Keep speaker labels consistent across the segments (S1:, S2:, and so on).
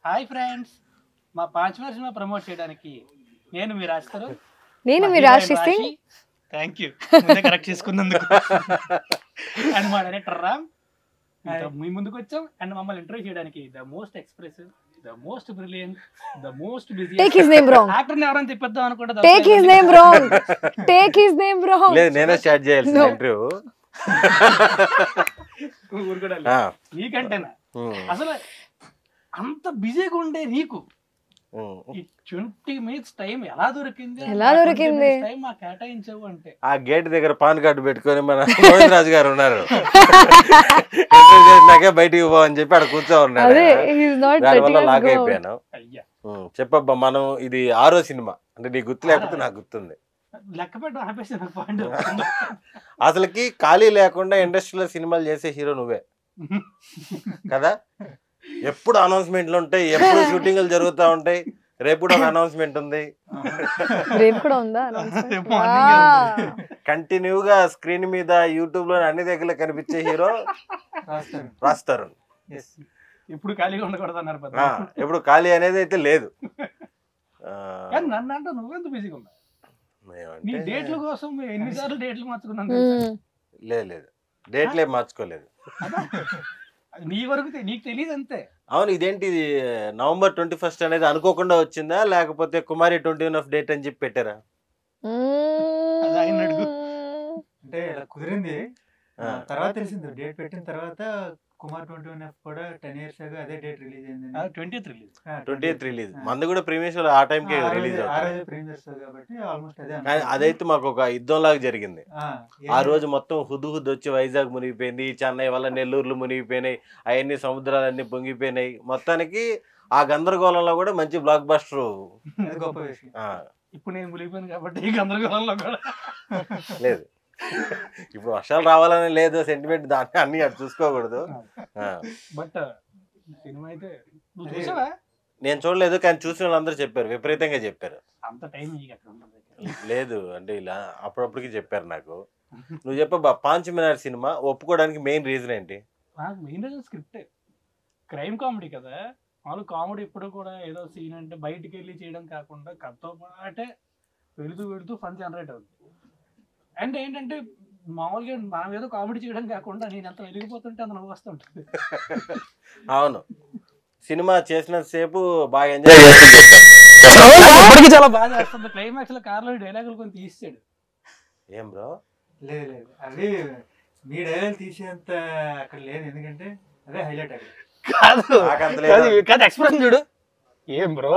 S1: Hi friends, మా 5 cinema promote చేయడానికి నేను మీ రాస్తారు,
S2: నేను మీ రాశి సింగ్.
S1: థ్యాంక్ యూ ముందే కరెక్ట్ చేసుకున్నందుకు. అండ్ మా డైరెక్టర్ రామ్ మీ ముందుకు వచ్చాం. అండ్ మమ్మల్ని ఇంటర్వ్యూ చేయడానికి the most expressive, the most brilliant, the most busy
S2: take his name wrong.
S1: Actor ని ఎవరైనా తిప్పేద్దాం అనుకుంటా.
S2: Take his name wrong. Take his name wrong.
S3: లేదు, నేనే స్టార్ట్ చేయాల్సింది ఇంటర్వ్యూ.
S1: నీకంటేనా అసలు అంత బిజీగా ఉండే నీకు ఈ 20 minutes టైం ఎలా దొరికింది? టైం మాకు కేటాయించావు అంటే
S3: ఆ గేట్ దగ్గర పాన్ కార్డు పెట్టుకొని మన గోవిందరాజు గారు ఉన్నారు. ఇంటర్వ్యూ చేసినాకే బయటికి పోవని చెప్పి అక్కడ కూర్చో ఉన్నాడు. దానివల్ల లాక్ అయిపోయాను. చెప్పబ్బా, మనం ఇది 6వ సినిమా అంటే నీకు గుర్తు లేకపోతే నాకు గుర్తుంది.
S1: లెక్క పెట్టు ఆపేసి పాయింట్.
S3: అసలుకి ఖాళీ లేకుండా ఇండస్ట్రీలో సినిమాలు చేసే హీరో నువ్వే కదా. ఎప్పుడు అనౌన్స్మెంట్లు ఉంటాయి, ఎప్పుడు షూటింగ్లు జరుగుతూ ఉంటాయి. రేపు కూడా ఒక అనౌన్స్మెంట్ ఉంది. కంటిన్యూగా స్క్రీన్ మీద యూట్యూబ్ లో అన్ని దగ్గర కనిపించే హీరో రాస్తారు.
S1: ఇప్పుడు ఖాళీగా ఉండకూడదు అన్నారు.
S3: ఎప్పుడు ఖాళీ అనేది అయితే లేదు.
S1: నన్ను అంటే నువ్వెంత బిజీగా ఉన్నావు? నీ డేట్ల కోసం ఎన్నిసార్లు డేట్లు మార్చుకున్నాను.
S3: లేదు, డేట్లే మార్చుకోలేదు.
S1: నీ వరకు నీకు తెలియదు అంతే.
S3: అవును, ఇదేంటి ఇది November 21st అనేది అనుకోకుండా వచ్చిందా, లేకపోతే కుమారి 21 డేట్ అని చెప్పి పెట్టారా?
S4: అంటే ఇలా కుదిరింది. తర్వాత తెలిసింది డేట్ పెట్టిన తర్వాత కుమార్ 21F కూడా 10 years అదే డేట్ రిలీజ్ అయింది.
S3: 20th release. మంది కూడా ప్రీమియర్ షో ఆ టైంకి రిలీజ్ అవుతుంది
S4: కాబట్టి ఆల్మోస్ట్ అదే.
S3: కానీ అదైతే మాకు ఒక యుద్ధం లాగా జరిగింది. ఆ రోజు మొత్తం హుద్దు వచ్చి వైజాగ్ మునిగిపోయింది, చెన్నై వల్ల నెల్లూరులు మునిగిపోయినాయి, అవన్నీ సముద్రాలన్నీ పొంగిపోయినాయి. మొత్తానికి ఆ గందరగోళంలో కూడా మంచి బ్లాక్ బస్టర్.
S4: గొప్ప విషయం.
S1: ఇప్పుడు నేను మునిగిపోయాను కాబట్టి ఈ గందరగోళంలో కూడా
S3: లేదు. ఇప్పుడు వర్షాలు రావాలని లేదు సెంటిమెంట్, దాన్ని అన్ని అటు చూసుకోకూడదు.
S1: బట్ సినిమా అయితే
S3: నేను చూడలేదు, కానీ చూసిన వాళ్ళందరూ చెప్పారు, విపరీతంగా చెప్పారు.
S1: అంత టైం
S3: లేదు అంటే ఇలా అప్పుడప్పటికి చెప్పారు నాకు. నువ్వు చెప్పబ్బా, 5 మినిట్ సినిమా ఒప్పుకోవడానికి మెయిన్ రీజన్ ఏంటి?
S1: నాకు main reason script. Crime comedy కదా. వాళ్ళు కామెడీ ఇప్పుడు కూడా ఏదో సీన్ అంటే బయటికి వెళ్ళి చేయడం కాకుండా కథతో పాటే వెళుతూ ఫన్ జనరేట్ అవుతుంది. అండ్ ఏంటంటే మామూలుగా మనం ఏదో కామెడీ చేయడం కాకుండా నేను ఎంత వెలిగిపోతుంటే అంత నవ్వు వస్తుంటుంది.
S3: అవును, సినిమా చేసినంతసేపు బాగా ఎంజాయ్
S1: చేస్తాను. చాలా బాగా చేస్తుంది. క్లైమాక్స్ లో కార్లో డైలాగులు కొంచెం తీసాడు.
S3: ఏం బ్రో?
S4: లేదు అవి మీ డైలాగ్ తీసేంత అక్కడ లేదు, ఎందుకంటే అదే హైలైట్. అది
S1: కాదు ఎక్స్ప్రెషన్ చూడు. ఏం బ్రో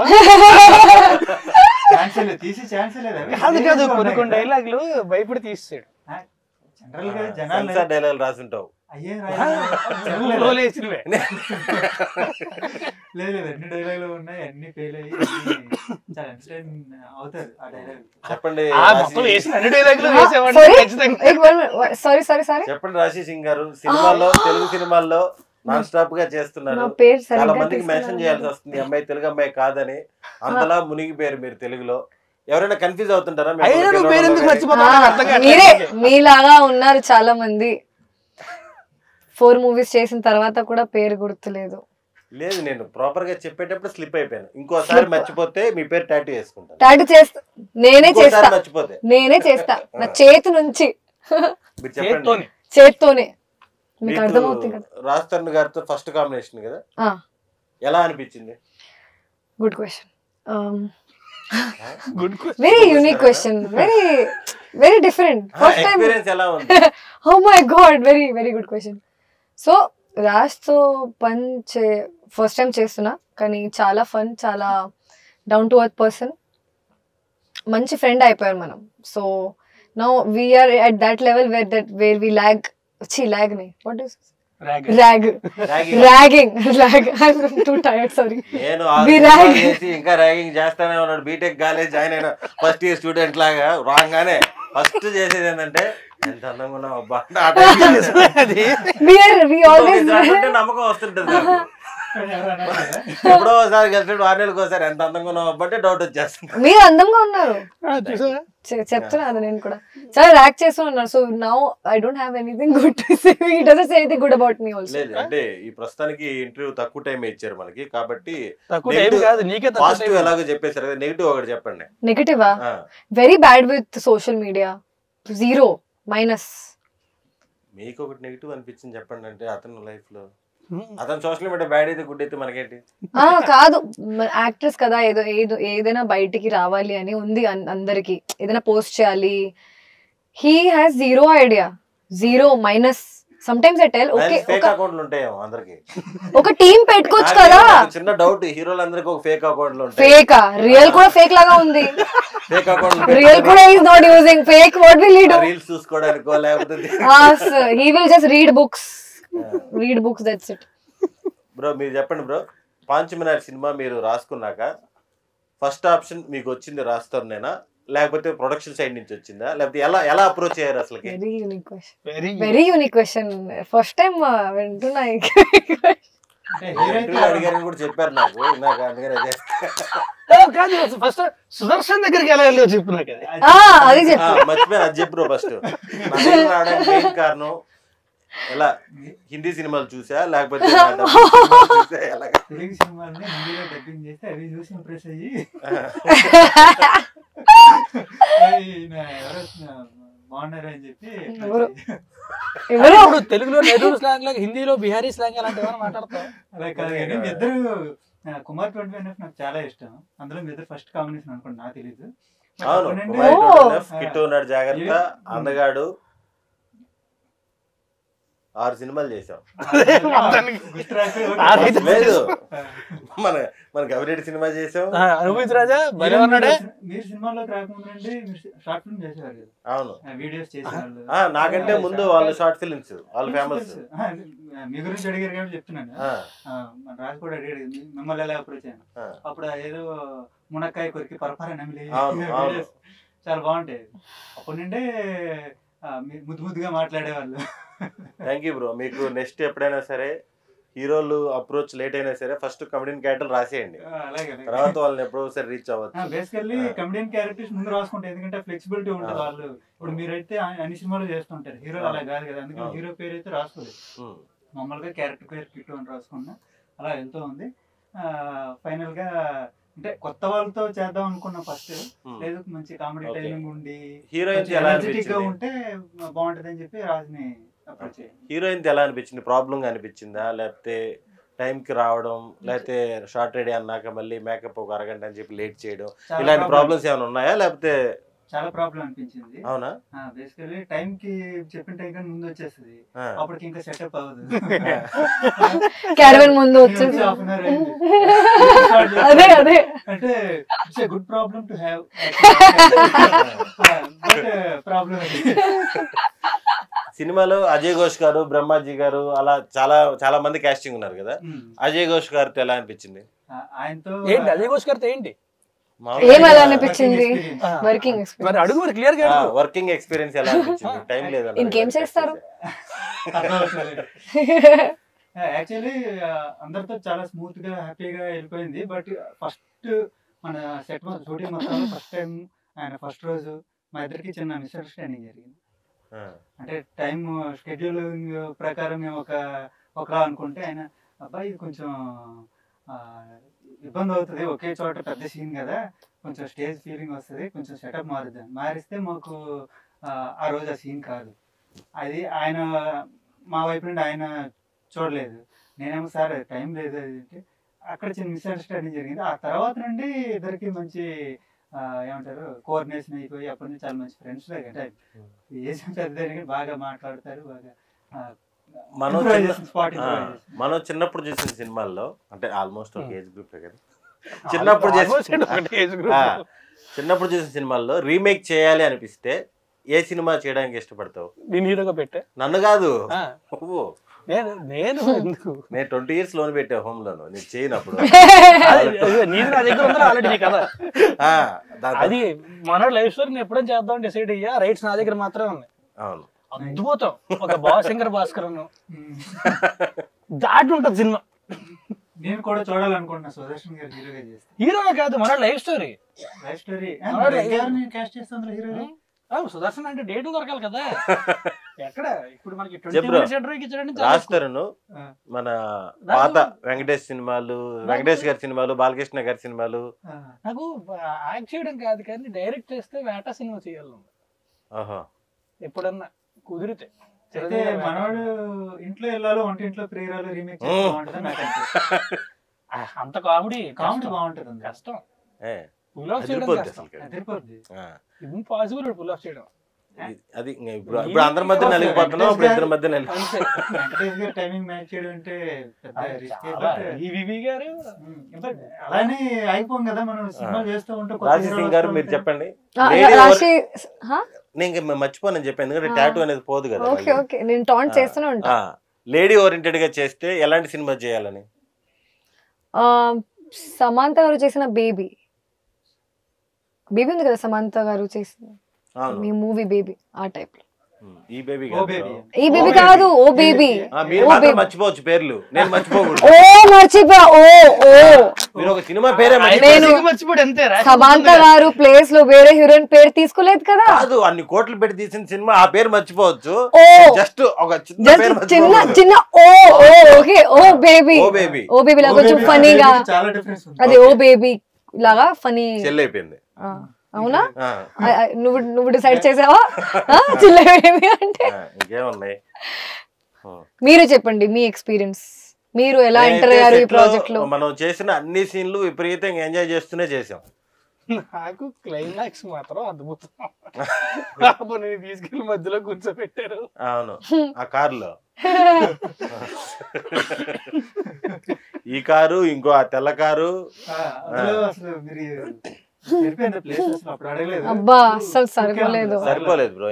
S4: తీసి ఛాన్స్ లేదు.
S1: కాదు కొన్ని డైలాగులు భయపడి తీసాడు.
S4: జనరల్ గా జనాలు
S3: డైలాగ్ రాసుంటావు.
S4: అయ్యే లేదు, అన్ని డైలాగులు ఉన్నాయి, అన్ని ఫెయిల్ అయ్యి చాలా ఎంటర్టైన్ అవుతారు ఆ డైలాగ్.
S3: చెప్పండి. చెప్పండి రాశి సింగ్ గారు, సినిమాల్లో తెలుగు సినిమాల్లో నాన్ స్టాప్ గా చేస్తున్నారు. చాలా మందికి మెన్షన్ చేయాల్సి వస్తుంది అమ్మాయి తెలుగు అమ్మాయి కాదని. అంతలా మునిగిపోయారు మీరు తెలుగులో. ఎవరైనా కన్ఫ్యూజ్ అవుతుంటారా?
S2: మీలాగా ఉన్నారు చాలా మంది. 4 movies చేసిన తర్వాత కూడా పేరు గుర్తులేదు.
S3: లేదు, నేను ప్రాపర్ గా చెప్పేటప్పుడు స్లిప్ అయిపోయాను. ఇంకోసారి మర్చిపోతే మీ పేరు టాటూ చేసుకుంటాను.
S2: టాటూ చేస్తా, నేనే చేస్తా.
S3: మర్చిపోతే
S2: నేనే చేస్తా, నా చేతి నుంచి.
S3: మీరు చెప్పండి.
S2: చేత్తోనే. మీకు అర్థమవుతుంది కదా.
S3: రాజ్ తరుణ్ గారితో ఫస్ట్ కాంబినేషన్ కదా, ఎలా అనిపించింది?
S2: Good question. Very unique question. Very different. First time
S3: experience ఎలా ఉంది?
S2: Oh my god, very good question. So Raj తో ఫస్ట్ టైం చేస్తున్నా, కానీ చాలా ఫన్, చాలా డౌన్ టు ఎర్త్ పర్సన్. మంచి ఫ్రెండ్ అయిపోయారు మనం. So now we're at that level where we lag. Lag nahi. What is ragging. I'm too tired, sorry.
S3: నేను చేసి ఇంకా ర్యాగింగ్ చేస్తానే ఉన్నాడు. బీటెక్ కాలేజ్ జాయిన్ అయిన ఫస్ట్ ఇయర్ స్టూడెంట్ లాగా రాగానే ఫస్ట్ చేసేది ఏంటంటే ఎంత అందంగా ఉన్నావు అబ్బా, నమ్మకం వస్తుంటది. ఎప్పుడో ఒకసారి కలిసినప్పుడు 6 నెలలకు ఒకసారి ఎంత అందంగా ఉన్నావు అబ్బంటే డౌట్ వచ్చేస్తుంది.
S2: మీరు అందంగా ఉన్నారు చెప్తున్నాను నేను కూడా చాలా ర్యాక్ చేస్తూ ఉన్నారు. So now I don't have anything good to say. He doesn't say anything good about me also.
S3: లేదు అంటే ఈ ప్రస్తుతానికి ఇంటర్వ్యూ తక్కువ టైం ఇచ్చారు మనకి కాబట్టి
S1: తక్కువ టైం కాదు నీకే
S3: పాజిటివ్ ఎలాగో చెప్పేశారు కదా, నెగిటివ్ ఒకటి చెప్పండి.
S2: నెగటివా? Very bad with social media, 0 minus.
S3: మీకు ఒకటి నెగిటివ్ అనిపించింది చెప్పండి. అంటే అతను లైఫ్ లో అతను సోషల్ మీడియా బ్యాడ్ అయితే గుడ్ అయితే మనకేంటి?
S2: కాదు, యాక్ట్రెస్ కదా, ఏదైనా బయటికి రావాలి అని ఉంది అందరికి, ఏదైనా పోస్ట్ చేయాలి. He has 0 idea, 0 minus. Sometimes I tell okay
S3: fake అకౌంట్లు ఉంటాయేమో అందరికి.
S2: ఒక టీం పెట్టుకోవచ్చు కదా.
S3: చిన్న డౌట్, హీరోలందరికీ ఒక ఫేక్ అకౌంట్లు ఉంటాయి.
S2: ఫేకా? రియల్ కూడా ఫేక్ లాగా ఉంది.
S3: ఫేక్ అకౌంట్
S2: రియల్ కూడా is not using fake. What will he do?
S3: Reels చూసుకోవడానికో లేకపోతే
S2: he will just read books, that's it.
S3: Bro మీరు చెప్పండి బ్రో, పాంచమినార్ సినిమా మీరు రాసుకున్నాక ఫస్ట్ ఆప్షన్ మీకు వచ్చింది రాస్తానేనా లేకపోతే ప్రొడక్షన్ సైడ్ నుంచి వచ్చిందా, లేకపోతే ఎలా అప్రోచ్ అయ్యారు అసలు?
S2: Very unique question. First time వింటున్నా.
S3: అడిగారని కూడా చెప్పారు నాకు ఇందాక, అందుకని
S1: కాదు ఫస్ట్ సుదర్శన్ దగ్గరికి ఎలా వెళ్ళి చెప్పు నాకు
S2: అది చెప్పు.
S3: మర్చిపోయాను, అది చెప్పు ఫస్ట్. రావడానికి మెయిన్ కారణం ఎలా హిందీ సినిమాలు చూసా లేకపోతే
S4: తెలుగు సినిమాలని హిందీలో డబ్బింగ్ చేస్తే అవి చూసి ఇంప్రెస్ అయ్యి బాగున్నారు అని చెప్పి
S1: తెలుగులో నెల్లూరు స్లాంగ్ లాగా హిందీలో బిహారీ స్లాంగ్ అలాంటి మాట్లాడతాం.
S4: అలా కాదు కానీ మీ ఇద్దరు కుమార్ 25 నాకు చాలా ఇష్టం. అందులో మీ ఇద్దరు ఫస్ట్ కాంబినేషన్ అనుకోండి, నాకు తెలీదు.
S3: కిట్టు ఉన్నాడు, జాగ్రత్త, అందగాడు, 6 సినిమాలు చేసాం. లేదు మన గవిరెడ్డి సినిమా చేసాం,
S1: అనుభూతి రాజా
S4: మీరు సినిమాలోకి రాకముందండి షార్ట్ ఫిల్మ్ చేసేవారు కదా.
S3: అవును,
S4: వీడియోస్ చేసేవాళ్ళు.
S3: నాకంటే ముందు వాళ్ళు షార్ట్ ఫిల్మ్స్, వాళ్ళు ఫేమస్.
S4: మీ గురించి అడిగారు కాబట్టి చెప్తున్నాను. మన రాజు కూడా అడిగాడు మిమ్మల్ని ఎలా అప్రోచ్ అయ్యాను. అప్పుడు ఏదో మునక్కాయ కొరికి పరపర నమిలి చాలా బాగుంటాయి. అప్పటి నుండే ముద్దు ముద్దుగా మాట్లాడేవాళ్ళు.
S3: Thank you bro. మీకు నెక్స్ట్ ఎప్పుడైనా సరే హీరోలు అప్రోచ్ లేట్ అయినా సరే ఫస్ట్ కమెడియన్ క్యారెక్టర్ రాసేయండి, తర్వాత వాళ్ళని ఎప్పుడో ఒకసారి రీచ్ అవ్వచ్చు.
S4: బేసికల్లీ కమెడియన్ క్యారెక్టర్స్ ముందు రాసుకుంటారు, ఎందుకంటే ఫ్లెక్సిబిలిటీ ఉంటుంది. వాళ్ళు ఇప్పుడు మీరైతే అన్ని సినిమాలు చేస్తుంటారు, హీరోలు అలా కాదు కదా. అందుకని హీరో పేరు అయితే రాసుకోలేదు, మామూలుగా క్యారెక్టర్ పేరు కిట్టు అని రాసుకున్నా అలా వెళ్తూ ఉంది. ఫైనల్ గా అంటే కొత్త వాళ్ళతో చేద్దాం అనుకున్నా ఫస్ట్, లేదు మంచి కామెడీ టైమింగ్ ఉండి ఎనర్జెటిక్ గా ఉంటే బాగుంటది అని చెప్పి రాజుని అప్రోచ్ అయ్యాను.
S3: హీరోయిన్ ఎలా అనిపించింది? ప్రాబ్లం అనిపించిందా, లేకపోతే టైంకి రావడం, లేకపోతే షార్ట్ రెడీ అన్నాక మళ్ళీ మేకప్ ఒక అరగంట అని చెప్పి లేట్ చేయడం, ఇలాంటి ప్రాబ్లమ్స్ ఏమైనా ఉన్నాయా? లేకపోతే
S4: చాలా ప్రాబ్లం అనిపించింది.
S3: అవునా?
S4: బేసికల్లీ టైం కి చెప్పిన టైం కానీ ముందు వచ్చేస్తుంది, అప్పటికి ఇంకా సెటప్ అవ్వదు.
S2: క్యారవన్ ముందు వచ్చేసి అదే అదే
S4: అంటే it's a good problem to have, but problem.
S3: సినిమాలో అజయ్ ఘోష్ గారు, బ్రహ్మాజీ గారు అలా చాలా మంది కాస్టింగ్ ఉన్నారు కదా, అజయ్ ఘోష్ గారితో ఎలా అనిపించింది?
S4: ఆయనతో
S1: ఏంటి అజయ్ ఘోష్ గారితో ఏంటి
S2: ఎలా అనిపించింది? వర్కింగ్
S3: ఎక్స్పీరియన్స్ ఎలా అనిపించింది? టైం లేదా?
S2: ఇంకేం చేస్తారు?
S4: యాక్చువల్లీ అందరితో చాలా స్మూత్ గా హ్యాపీగా వెళ్ళిపోయింది. బట్ ఫస్ట్ మన సెట్ షూటింగ్ మొత్తంలో ఫస్ట్ టైం ఆయన ఫస్ట్ రోజు మా ఇద్దరికి చిన్న మిస్అండర్స్టాండింగ్ జరిగింది. అంటే టైం షెడ్యూలింగ్ ప్రకారం మేము ఒకలా అనుకుంటే ఆయన అబ్బాయి ఇది కొంచెం ఇబ్బంది అవుతుంది, ఒకే చోట పెద్ద సీన్ కదా, కొంచెం స్టేజ్ ఫీలింగ్ వస్తుంది, కొంచెం సెటప్ మారిస్తే మాకు ఆ రోజు ఆ సీన్ కాదు. అది ఆయన మా వైపు నుండి ఆయన చూడలేదు, నేనేమో సార్ టైం లేదు అది అంటే అక్కడ చిన్న మిస్అండర్స్టాండింగ్ జరిగింది. ఆ తర్వాత నుండి ఇద్దరికి మంచి ఏమంటారు కోఆర్డినేషన్ అయిపోయి అప్పటి నుంచి చాలా మంచి ఫ్రెండ్స్ లాగా. అంటే ఏజ్ పెద్ద బాగా మాట్లాడతారు, బాగా
S3: మనం చిన్నప్పుడు చూసిన సినిమాల్లో అంటే ఆల్మోస్ట్ ఒక ఏజ్ గ్రూప్ కదా, చిన్నప్పుడు చూసిన సినిమాల్లో రీమేక్ చేయాలి అనిపిస్తే ఏ సినిమా చేయడానికి ఇష్టపడతావు?
S1: నేను హీరోగా పెట్టా.
S3: నన్ను కాదు,
S1: నేను
S3: 20 years లోన్ పెట్టా హోమ్ లోన్, నేను చేయనప్పుడు.
S1: అది మన లైఫ్ స్టోరీ నేను ఎప్పుడైనా చేద్దాం డిసైడ్ అయ్యా, రైట్స్ నా దగ్గర మాత్రమే ఉన్నాయి.
S3: అవును,
S1: అద్భుతం. ఒక శంకర్ భాస్కర్ దాటి ఉంటుంది సినిమా.
S4: నేను కూడా చూడాలనుకుంటున్నా సుదర్శన్ గారు హీరోగా చేస్తే.
S1: హీరోగా కాదు, మన life story.
S4: Life story caste చేస్తాను హీరోగా.
S1: సుదర్శన్ అంటే డేట్ దొరకాలి కదా. ఎక్కడ ఇప్పుడు మనకి
S3: రాస్తారును మన పాత వెంకటేష్ సినిమాలు, వెంకటేష్ గారి సినిమాలు, బాలకృష్ణ గారి సినిమాలు.
S1: నాకు యాక్ట్ చేయడం కాదు కానీ డైరెక్ట్ చేస్తే వేటా సినిమా చేయాలి ఎప్పుడన్నా కుదిరితే.
S4: అయితే మనవాడు ఇంట్లో వెళ్ళాలో వంటింట్లో ప్రియురాలు రీమేక్
S1: అంత కామెడీ
S4: బాగుంటది.
S1: కష్టం పుల్ ఆఫ్ చేయడం, ఇంపాసిబుల్ పుల్ ఆఫ్ చేయడం.
S3: అది ఇప్పుడు అందరి మధ్య నలిగిపోతున్నాం, ఇప్పుడు ఇద్దరి మధ్య
S4: టైమింగ్ మ్యాచ్ చేయడం అంటే
S3: అలానే
S4: అయిపోం కదా మనం సినిమా చేస్తూ ఉంటాం.
S3: రాశి సింగ్ గారు మీరు చెప్పండి. నేను మర్చిపోనని చెప్పాను, ఎందుకంటే టాటూ అనేది పోదు కదా. లేడీ ఓరియంటెడ్ గా చేస్తే ఎలాంటి సినిమా చేయాలని?
S2: సమంత గారు చేసిన బేబీ ఉంది కదా, సమంత గారు చేసిన మీ మూవీ బేబీ, ఆ టైప్ లో.
S3: ఈ బేబీ
S2: కాదు, ఓ బేబీ.
S3: మీరు మర్చిపోవచ్చు పేర్లు, నేను మర్చిపోకూడదు. మీరు ఒక సినిమా పేరే
S1: మర్చిపోడు అంతే.
S2: సమంత గారు ప్లేస్ లో వేరే హీరోయిన్ పేరు తీసుకోలేదు కదా.
S3: కాదు, అన్ని కోట్లు పెట్టి తీసిన సినిమా, ఆ పేరు మర్చిపోవచ్చు. జస్ట్ ఒక
S2: చిన్న ఓ బేబీ లాగా కొంచెం ఫనీగా, అది ఓ బేబీ లాగా ఫనీ
S3: చెల్లైపోయింది.
S2: అవునా? నువ్వు డిసైడ్ చేసావా చిల్లబేబీ అంటే?
S3: ఇంకేమున్నాయి
S2: మీరు చెప్పండి మీ ఎక్స్పీరియన్స్, మీరు ఎలా ఎంటర్ అయ్యారు ఈ ప్రాజెక్ట్ లో?
S3: మనం చేసిన అన్ని సీన్లు విపరీతంగా ఎంజాయ్ చేస్తూనే చేసాం.
S1: నాకు క్లైమాక్స్ మాత్రం అద్భుతం. తీసుకెళ్ళి మధ్యలో కూర్చోబెట్టారు.
S3: అవును, ఆ కారులో ఈ కారు, ఇంకో ఆ తెల్ల కారు.
S2: అబ్బా అస్సలు సరిపోలేదు
S3: బ్రో.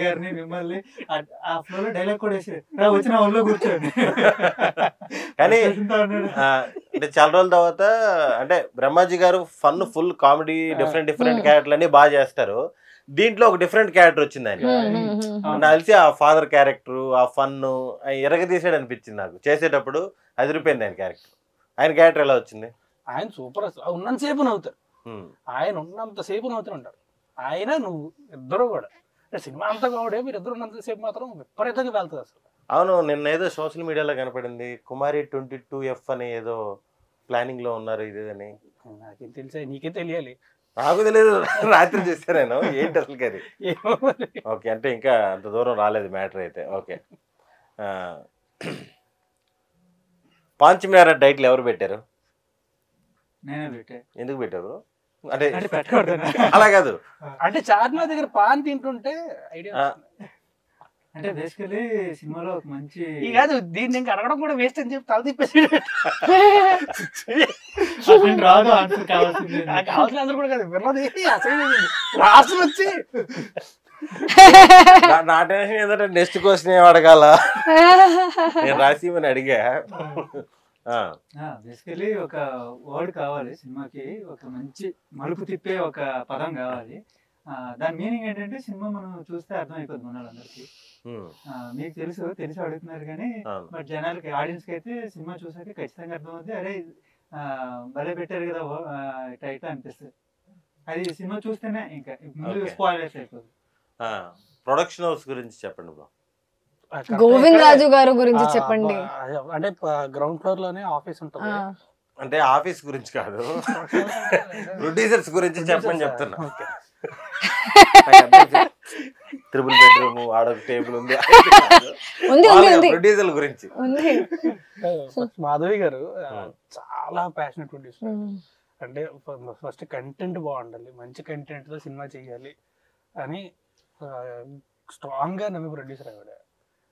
S4: గారిని మిమ్మల్ని ఆ ఫ్లో లో డైలాగ్ కూడా వచ్చిన ఊళ్ళో కూర్చోండి.
S3: కానీ అంటే చాలా రోజుల తర్వాత అంటే బ్రహ్మాజీ గారు ఫన్ ఫుల్ కామెడీ, డిఫరెంట్ క్యారెక్టర్లు అన్ని బాగా చేస్తారు. దీంట్లో ఒక డిఫరెంట్ క్యారెక్టర్ వచ్చింది ఆయన. నాకు తెలిసి ఆ ఫాదర్ క్యారెక్టర్, ఆ ఫన్ ఎరగదీసాడు అనిపించింది నాకు చేసేటప్పుడు. అదిరిపోయింది ఆయన క్యారెక్టర్. ఆయన క్యారెక్టర్ ఎలా వచ్చింది?
S1: ఆయన సూపర్, ఉన్నంతసేపు నవ్వుతారు. ఆయన ఉన్నంతసేపు నవ్వుతూ ఉంటారు. ఆయన నువ్వు ఇద్దరు కూడా సినిమా అంతా కూడా మీరు ఇద్దరు ఉన్నంతసేపు మాత్రం విపరీతంగా వెళ్తుంది అసలు.
S3: అవును, నిన్న ఏదో సోషల్ మీడియాలో కనపడింది, కుమారి 22F అని ఏదో ప్లానింగ్ లో ఉన్నారు ఇది అని.
S1: నాకేం తెలిసా, నీకే తెలియాలి.
S3: నాకు తెలియదు, రాత్రి చూస్తే నేను ఏంటి అసలు అది. ఓకే, అంటే ఇంకా అంత దూరం రాలేదు మ్యాటర్ అయితే. ఓకే, పాంచమేర టైటిల్ ఎవరు పెట్టారు?
S4: నేనే పెట్టా.
S3: ఎందుకు పెట్టారు? అంటే అలా కాదు,
S1: అంటే చార్మినార్ దగ్గర పాన్ తింటుంటే ఐడియా.
S4: అంటే బేసికలీ సినిమాలో ఒక మంచి
S1: కాదు, దీన్ని ఇంకా అడగడం కూడా వేస్ట్ అని చెప్పి తల తిప్పేసి
S4: రాదు ఆన్సర్ కావాల్సింది.
S1: కావాల్సిన ఆన్సర్ కూడా కాదు, విన్నది రాసి వచ్చి.
S3: నా టెన్షన్ ఏంటంటే నెక్స్ట్ క్వశ్చన్ ఏం అడగాల, నేను రాసిమని అడిగా.
S4: బేసికలీ ఒక వర్డ్ కావాలి సినిమాకి, ఒక మంచి మలుపు తిప్పే ఒక పదం కావాలి. దాని మీనింగ్ ఏంటంటే సినిమా మనం చూస్తే అర్థమైపోతుంది మనలందరికి. మీకు తెలిసి అడుగుతున్నారు కానీ బట్ జనాలకి, ఆడియన్స్ కి అయితే సినిమా చూసాక ఖచ్చితంగా అర్థమవుతుంది. అరే భలే పెట్టారు కదా టైటిల్ అనిపిస్తుంది. అది సినిమా చూస్తేనే ఇంకా ముందు స్పాయిలర్స్ అయిపోతుంది.
S3: ప్రొడక్షన్ హౌస్ గురించి చెప్పండి బ్రో.
S2: గోవింద్ రాజు గారు గురించి చెప్పండి.
S1: అంటే గ్రౌండ్ ఫ్లోర్ లోనే ఆఫీస్ ఉంటుంది.
S3: అంటే ఆఫీస్ గురించి కాదు, ప్రొడ్యూసర్స్ గురించి చెప్పండి చెప్తున్నా. ట్రిపుల్ బెడ్రూమ్, ఆడొక టేబుల్ ఉంది, ప్రొడ్యూసర్ గురించి.
S1: మాధవి గారు చాలా ప్యాషనెట్ ప్రొడ్యూసర్. అంటే ఫస్ట్ కంటెంట్ బాగుండాలి, మంచి కంటెంట్ తో సినిమా చేయాలి అని స్ట్రాంగ్ గా నమ్మి ప్రొడ్యూసర్ ఆవిడ.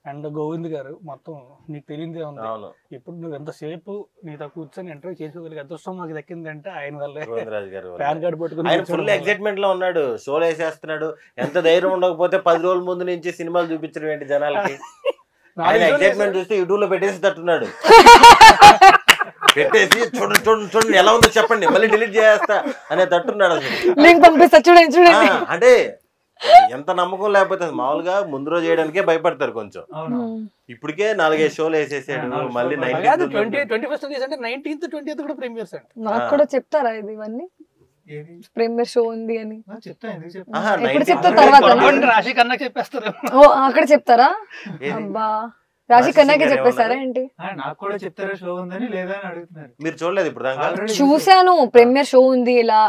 S1: అండ్ గోవింద్ గారు మొత్తం నీకు తెలియదే ఉంది. ఇప్పుడు నువ్వు ఎంతసేపు నీతో కూర్చొని ఇంటర్వ్యూ చేసుకోగలిగే అదృష్టం మాకు దక్కింది అంటే ఆయన వల్లే. ప్యాన్ కార్డ్ పట్టుకుని
S3: ఫుల్ ఎక్సైట్మెంట్ లో ఉన్నాడు, షోలు వేసేస్తున్నాడు. ఎంత ధైర్యం ఉండకపోతే 10 రోజుల ముందు నుంచి సినిమాలు చూపించడం ఏంటి జనాలకి? ఆయన ఎక్సైట్మెంట్ చూస్తే యూట్యూబ్ లో పెట్టేసి తట్టున్నాడు. పెట్టేసి చూడండి చూడండి చూడండి ఎలా ఉందో చెప్పండి, మళ్ళీ డిలీట్ చేస్తా అనే తట్టున్నాడు అసలు.
S2: లింక్ పంపిస్తా చూడండి చూడండి.
S3: అంటే ఎంత నమ్మకం లేకపోతే అసలు మామూలుగా ముందు రోజు చేయడానికే భయపడతారు కొంచెం.
S4: అవును.
S3: ఇప్పటికే 4-5 షోలు వేసేసాడు, మళ్ళీ
S1: 21st రిలీజ్ అంటే 19th 20th కూడా ప్రీమియర్స్ అండి.
S2: నాకు కూడా చెప్తారా ఇది ఇవన్నీ
S4: ఏది
S2: ప్రీమియర్ షో ఉంది అని?
S4: చెప్తా, ఎందుకు చెప్తా?
S3: ఆహా,
S2: ఎప్పుడు
S3: 19th
S2: చెప్తారు తర్వాత?
S1: రాశి కన్నా చెప్పేస్తారు.
S2: ఓ అక్కడ చెప్తారా? అబ్బా రాశి కన్నాకే చెప్పేస్తారా ఏంటి?
S4: నాకు కూడా చెప్తారా షో ఉందని లేదా అని అడుగుతున్నారు.
S3: మీరు చూడలేదు ఇప్పుడు దాకా?
S4: Already
S2: చూసాను ప్రీమియర్ షో ఉంది ఇలా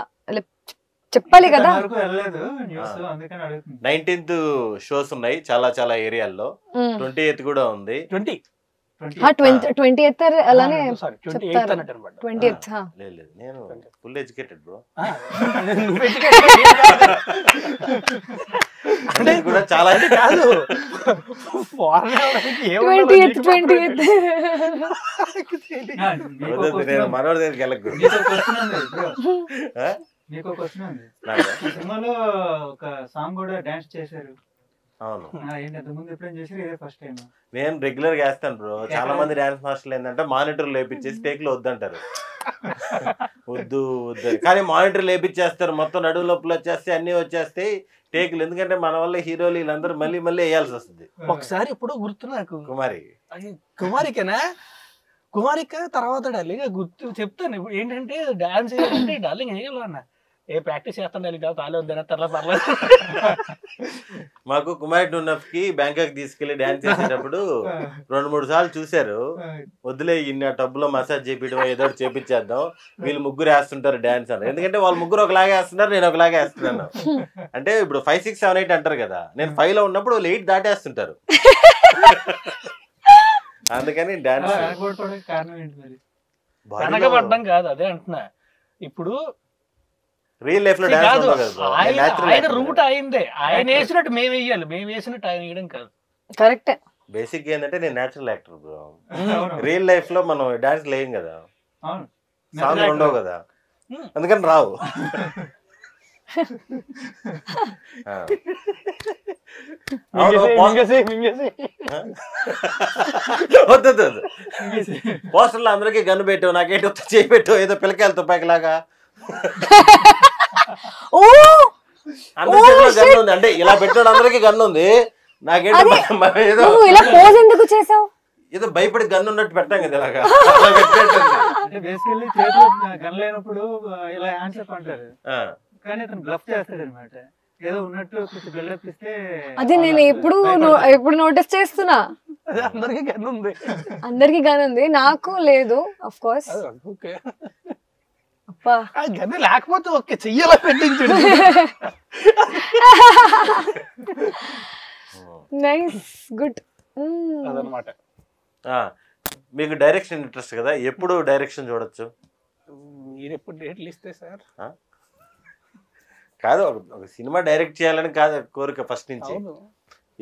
S2: చెప్పాలి కదా.
S4: వరకు వెళ్ళలేదు న్యూస్, అందుకని అడుగుతుంది.
S3: 19th షోస్ ఉన్నాయి చాలా చాలా ఏరియాల్లో, 28th కూడా ఉంది.
S2: 20th అలానే
S1: సారీ 28th
S2: చెప్తారు.
S1: అన్నట్టు అనమాట.
S2: 20th
S3: లేదు లేదు, నేను ఫుల్ ఎడ్యుకేటెడ్ బ్రో. అంటే కూడా చాలా
S1: కాదు
S2: 20th
S3: నేను మనోడి దగ్గరికి వెళ్ళకు.
S4: మీకు ఒక క్వశ్చన్ ఉంది. ఈ సినిమాలో ఒక సాంగ్ కూడా డాన్స్ చేశారు.
S3: అవును,
S4: ఏంటి అంతకుముందు ఎప్పుడైనా చేశారు, ఇదే ఫస్ట్ టైం?
S3: నేను రెగ్యులర్ గా వేస్తాను బ్రో. చాలా మంది డాన్స్ మాస్టర్లు ఏంటంటే మానిటర్ లేపించేసి టేక్ లో వద్దంటారు. వద్దు వద్దు కానీ మానిటర్ లేపించేస్తారు, మొత్తం నడువు లోపల వచ్చేస్తే అన్ని వచ్చేస్తాయి టేకులు. ఎందుకంటే మన వల్ల హీరోలు వీళ్ళందరూ మళ్ళీ మళ్ళీ వేయాల్సి వస్తుంది.
S1: ఒకసారి ఇప్పుడు గుర్తు నాకు
S3: కుమారికేనా
S1: కుమారిక తర్వాత డార్లింగ్ గుర్తు చెప్తాను. ఇప్పుడు ఏంటంటే డాన్స్ అంటే డార్లింగ్ వేయాలన్న ఏ ప్రాక్టీస్ చేస్తాను డార్లింగ్ కాదు తాలే వద్దా తర్లా పర్లేదు.
S3: మాకు కుమారి టూనఫ్ కి బ్యాంకాక్ తీసుకెళ్లి డాన్స్ చేసేటప్పుడు 2-3 సార్లు చూశారు. వద్దులే ఇన్ని టబ్ లో మసాజ్ చేపించడం ఏదో చేపించేద్దాం, వీళ్ళు ముగ్గురు వేస్తుంటారు డాన్స్ అని. ఎందుకంటే వాళ్ళు ముగ్గురు ఒకలాగే వేస్తున్నారు, నేను ఒకలాగే వేస్తున్నాను. అంటే ఇప్పుడు 5, 6, 7, 8 అంటారు కదా, నేను 5 లో ఉన్నప్పుడు వాళ్ళు 8 దాటేస్తుంటారు. అందుకని డాన్స్
S4: కారణం ఏంటి మరి?
S1: వెనకబడ్డం కాదు, అదే అంటున్నా. ఇప్పుడు
S3: రియల్ లైఫ్ లో డాన్స్ ఉండదు కదా,
S1: ఆయన రూట్ అయిందే, ఆయన వేసినట్టు మేము వేయాలి, మేము వేసినట్టు ఆయన వేయడం కాదు.
S2: కరెక్ట్.
S3: బేసిక్ ఏంటంటే నేను natural actor bro. Real life లో మనం డాన్స్ లేం కదా, సాంగ్ ఉండవు కదా, అందుకని రావు. పోస్టర్లో అందరికి గన్ను పెట్టావు, నాకేంటి చేయి పెట్టావు ఏదో పిల్లకాయల తుపాకిలాగా. అందరికీ గన్ను ఉంది అంటే ఇలా పెట్టాడు, అందరికి గన్ను ఉంది, నాకేంటి ఏదో ఏదో భయపడి గన్ను ఉన్నట్టు పెట్టాం కదా ఇలాగా.
S4: అంటే బేసికల్లీ చేతిలో గన్ లేనప్పుడు ఇలా ఆన్సర్ అంటారు, కానీ అతను బ్లఫ్ చేస్తాడు అనమాట. ఏదో ఉన్నట్టు కొంచెం బిల్డప్ ఇస్తే
S2: అది నేను ఎప్పుడు నోటీస్ చేస్తున్నా.
S1: అందరికి గన్ ఉంది,
S2: అందరికి గన్ ఉంది, నాకు లేదు ఆఫ్ కోర్స్.
S1: ఓకే
S2: అబ్బా
S1: గన్ లేకపోతే ఓకే చెయ్యాల పెట్టించండి.
S2: Nice good.
S1: అదనమాట.
S3: మీకు డైరెక్షన్ ఇంట్రెస్ట్ కదా, ఎప్పుడు డైరెక్షన్ చూడొచ్చు?
S1: మీరు ఎప్పుడు డేట్లు ఇస్తే సార్?
S3: కాదు, ఒక సినిమా డైరెక్ట్ చేయాలని కాదు కోరిక ఫస్ట్ నుంచి.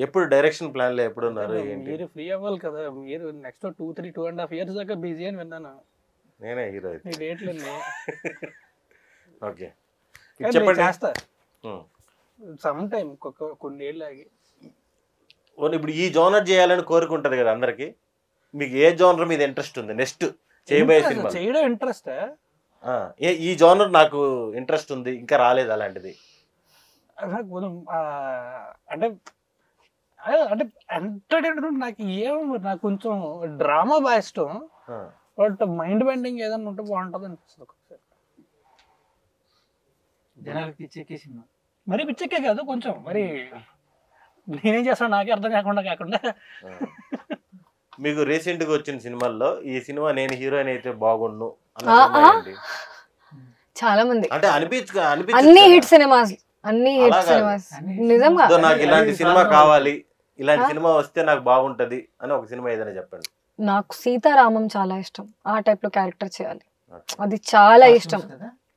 S3: ఎప్పుడు డైరెక్షన్ ప్లాన్ లో ఎప్పుడు ఉన్నారు?
S1: మీరు ఫ్రీ అవ్వాలి కదా, మీరు నెక్స్ట్ 2-3-2.5 years దాకా బిజీ అని విన్నాను.
S3: నేనే హీరో
S1: డేట్లు
S3: ఓకే
S1: చెప్పండి, చేస్తా సమ్ టైం కొన్ని ఏళ్ళు ఆగి.
S3: ఇప్పుడు ఈ జోనర్ చేయాలని కోరుకుంటది కదా అందరికి, మీకు ఏ జోనర్ మీద ఇంట్రెస్ట్ ఉంది నెక్స్ట్ చేయబోయే సినిమా?
S1: చేయడం ఇంట్రెస్ట్,
S3: ఈ జోనర్ నాకు ఇంట్రెస్ట్ ఉంది ఇంకా రాలేదు అలాంటిది.
S1: అంటే అంటే ఎంటర్టైన్మెంట్ నాకు నాకు కొంచెం డ్రామా బాగా ఇష్టం, బట్ మైండ్ బెండింగ్ ఏదైనా ఉంటే బాగుంటుంది అనిపిస్తుంది ఒకసారి.
S4: జనాలకి పిచ్చెక్కే సినిమా,
S1: మరి పిచ్చెక్కే కాదు కొంచెం, మరి నేనేం చేస్తాను నాకే అర్థం కాకుండా.
S3: మీకు రీసెంట్ గా వచ్చిన సినిమాల్లో ఈ సినిమా నేను హీరోయిన్ అయితే బాగుండు
S2: చాలా మంది
S3: అంటే
S2: అన్ని హిట్ సినిమాస్, అన్ని హిట్ సినిమాస్ నిజంగా.
S3: నాకు ఇలాంటి సినిమా కావాలి, ఇలాంటి సినిమా వస్తే నాకు బాగుంటది అని ఒక సినిమా ఏదైనా చెప్పండి.
S2: నాకు సీతారామం చాలా ఇష్టం, ఆ టైప్ లో క్యారెక్టర్ చేయాలి, అది చాలా ఇష్టం.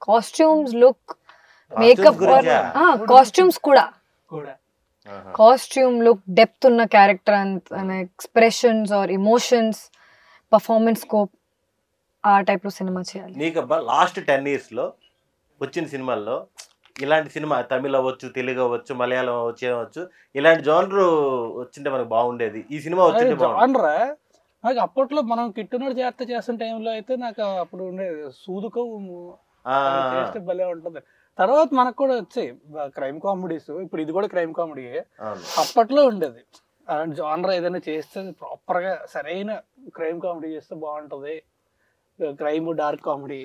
S2: కాస్ట్యూమ్స్, లుక్, మేకప్, కాస్ట్యూమ్స్ కూడా, కాస్ట్యూమ్ లుక్, డెప్త్ ఉన్న character and expressions or emotions, performance scope, ఆ టైప్ లో సినిమా చేయాలి.
S3: నీకబ్బా లాస్ట్ 10 years లో వచ్చిన సినిమాల్లో ఇలాంటి సినిమా, తమిళ అవ్వచ్చు, తెలుగు అవ్వచ్చు, మలయాళం అవ్వచ్చు, ఇలాంటి జోనర్ వచ్చింటే మనకు బాగుండేది, ఈ సినిమా వచ్చింటే
S1: బాగుండరా? నాకు అప్పట్లో మనం కిట్టునోడు చేస్తున్న టైంలో అయితే నాకు అప్పుడు ఉండేది సూదుకో చేస్తే భలే ఉంటుంది. తర్వాత మనకు కూడా వచ్చాయి క్రైమ్ కామెడీస్. ఇప్పుడు ఇది కూడా క్రైమ్ కామెడీ.
S3: అవును.
S1: అప్పట్లో ఉండేది అలాంటి జానర్ ఏదైనా చేస్తే ప్రాపర్ గా సరైన క్రైమ్ కామెడీ చేస్తే బాగుంటది. క్రైమ్ డార్క్ కామెడీ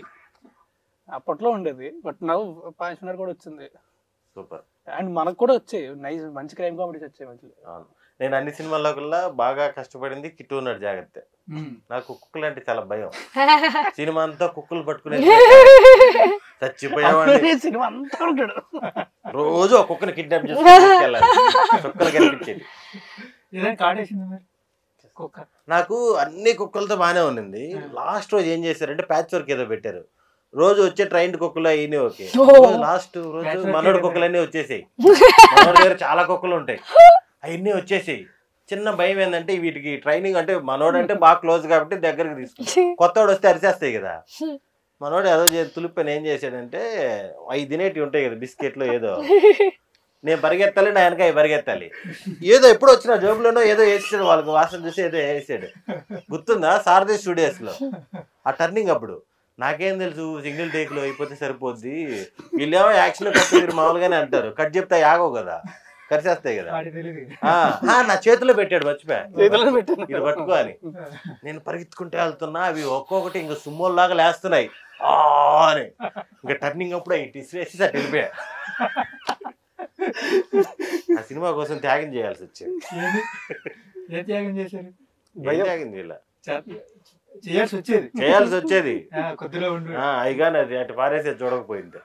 S1: అప్పట్లో ఉండేది. బట్ నవ్వు పాంచనర్ కూడా వచ్చింది.
S3: సూపర్.
S1: అండ్ మనకు కూడా వచ్చాయి నైస్ మంచి క్రైమ్ కామెడీస్ వచ్చాయి మంచి.
S3: అవును. నేను అన్ని సినిమాల్లో కల్లా బాగా కష్టపడింది కిట్టు ఉన్నాడు జాగ్రత్త. నాకు కుక్కలు అంటే చాలా భయం. సినిమా అంతా కుక్కలు పట్టుకునే చచ్చిపోయావాడిని.
S1: సినిమా అంతా ఉంటాడు.
S3: రోజు ఒక కుక్కని కిడ్నాప్ చేసుకెళ్ళాలి. కుక్కలు కనిపించేది. నాకు అన్ని కుక్కలతో బాగానే ఉన్నింది. లాస్ట్ రోజు ఏం చేశారంటే ప్యాచ్ వర్క్ ఏదో పెట్టారు. రోజు వచ్చే ట్రైన్ కుక్కలు అయినాయి. ఓకే, లాస్ట్ రోజు మనోడి కుక్కలన్నీ వచ్చేసాయి. మనోడి దగ్గర చాలా కుక్కలు ఉంటాయి, అవన్నీ వచ్చేసాయి. చిన్న భయం ఏంటంటే వీటికి ట్రైనింగ్ అంటే మనోడు అంటే బాగా క్లోజ్ కాబట్టి దగ్గరికి తీసుకుంటాం. కొత్తవాడు వస్తే అరిచేస్తాయి కదా. మనోడు ఏదో తులిపని ఏం చేశాడంటే 5 తినేటివి ఉంటాయి కదా బిస్కెట్లు ఏదో, నేను పరిగెత్తాలి నా వెనక పరిగెత్తాలి. ఏదో ఎప్పుడు వచ్చిన జోబులోనో ఏదో వేసాడు, వాళ్ళకి వాసన చూసి ఏదో వేసాడు. గుర్తుందా సారథి స్టూడియోస్ లో ఆ టర్నింగ్ అప్పుడు? నాకేం తెలుసు సింగిల్ టేక్ లో అయిపోతే సరిపోద్ది, వీళ్ళేమో యాక్షన్ కట్ మీరు మామూలుగానే అంటారు, కట్ చెప్తే ఆగవు కదా, కరిచేస్తాయి కదా. నా చేతిలో పెట్టాడు, మర్చిపోయా ఇది పట్టుకో అని. నేను పరిగెత్తుకుంటే వెళ్తున్నా, అవి ఒక్కొక్కటి ఇంకా సుమ్మోల్లాగా లేస్తున్నాయి అని. ఇంకా టర్నింగ్ అప్పుడు వేసి అటు వెళ్ళిపోయా. ఆ సినిమా కోసం త్యాగం చేయాల్సి వచ్చింది. త్యాగం చేయాల్సి వచ్చేది అయిగానే అది అటు పారేసే చూడకపోయింది.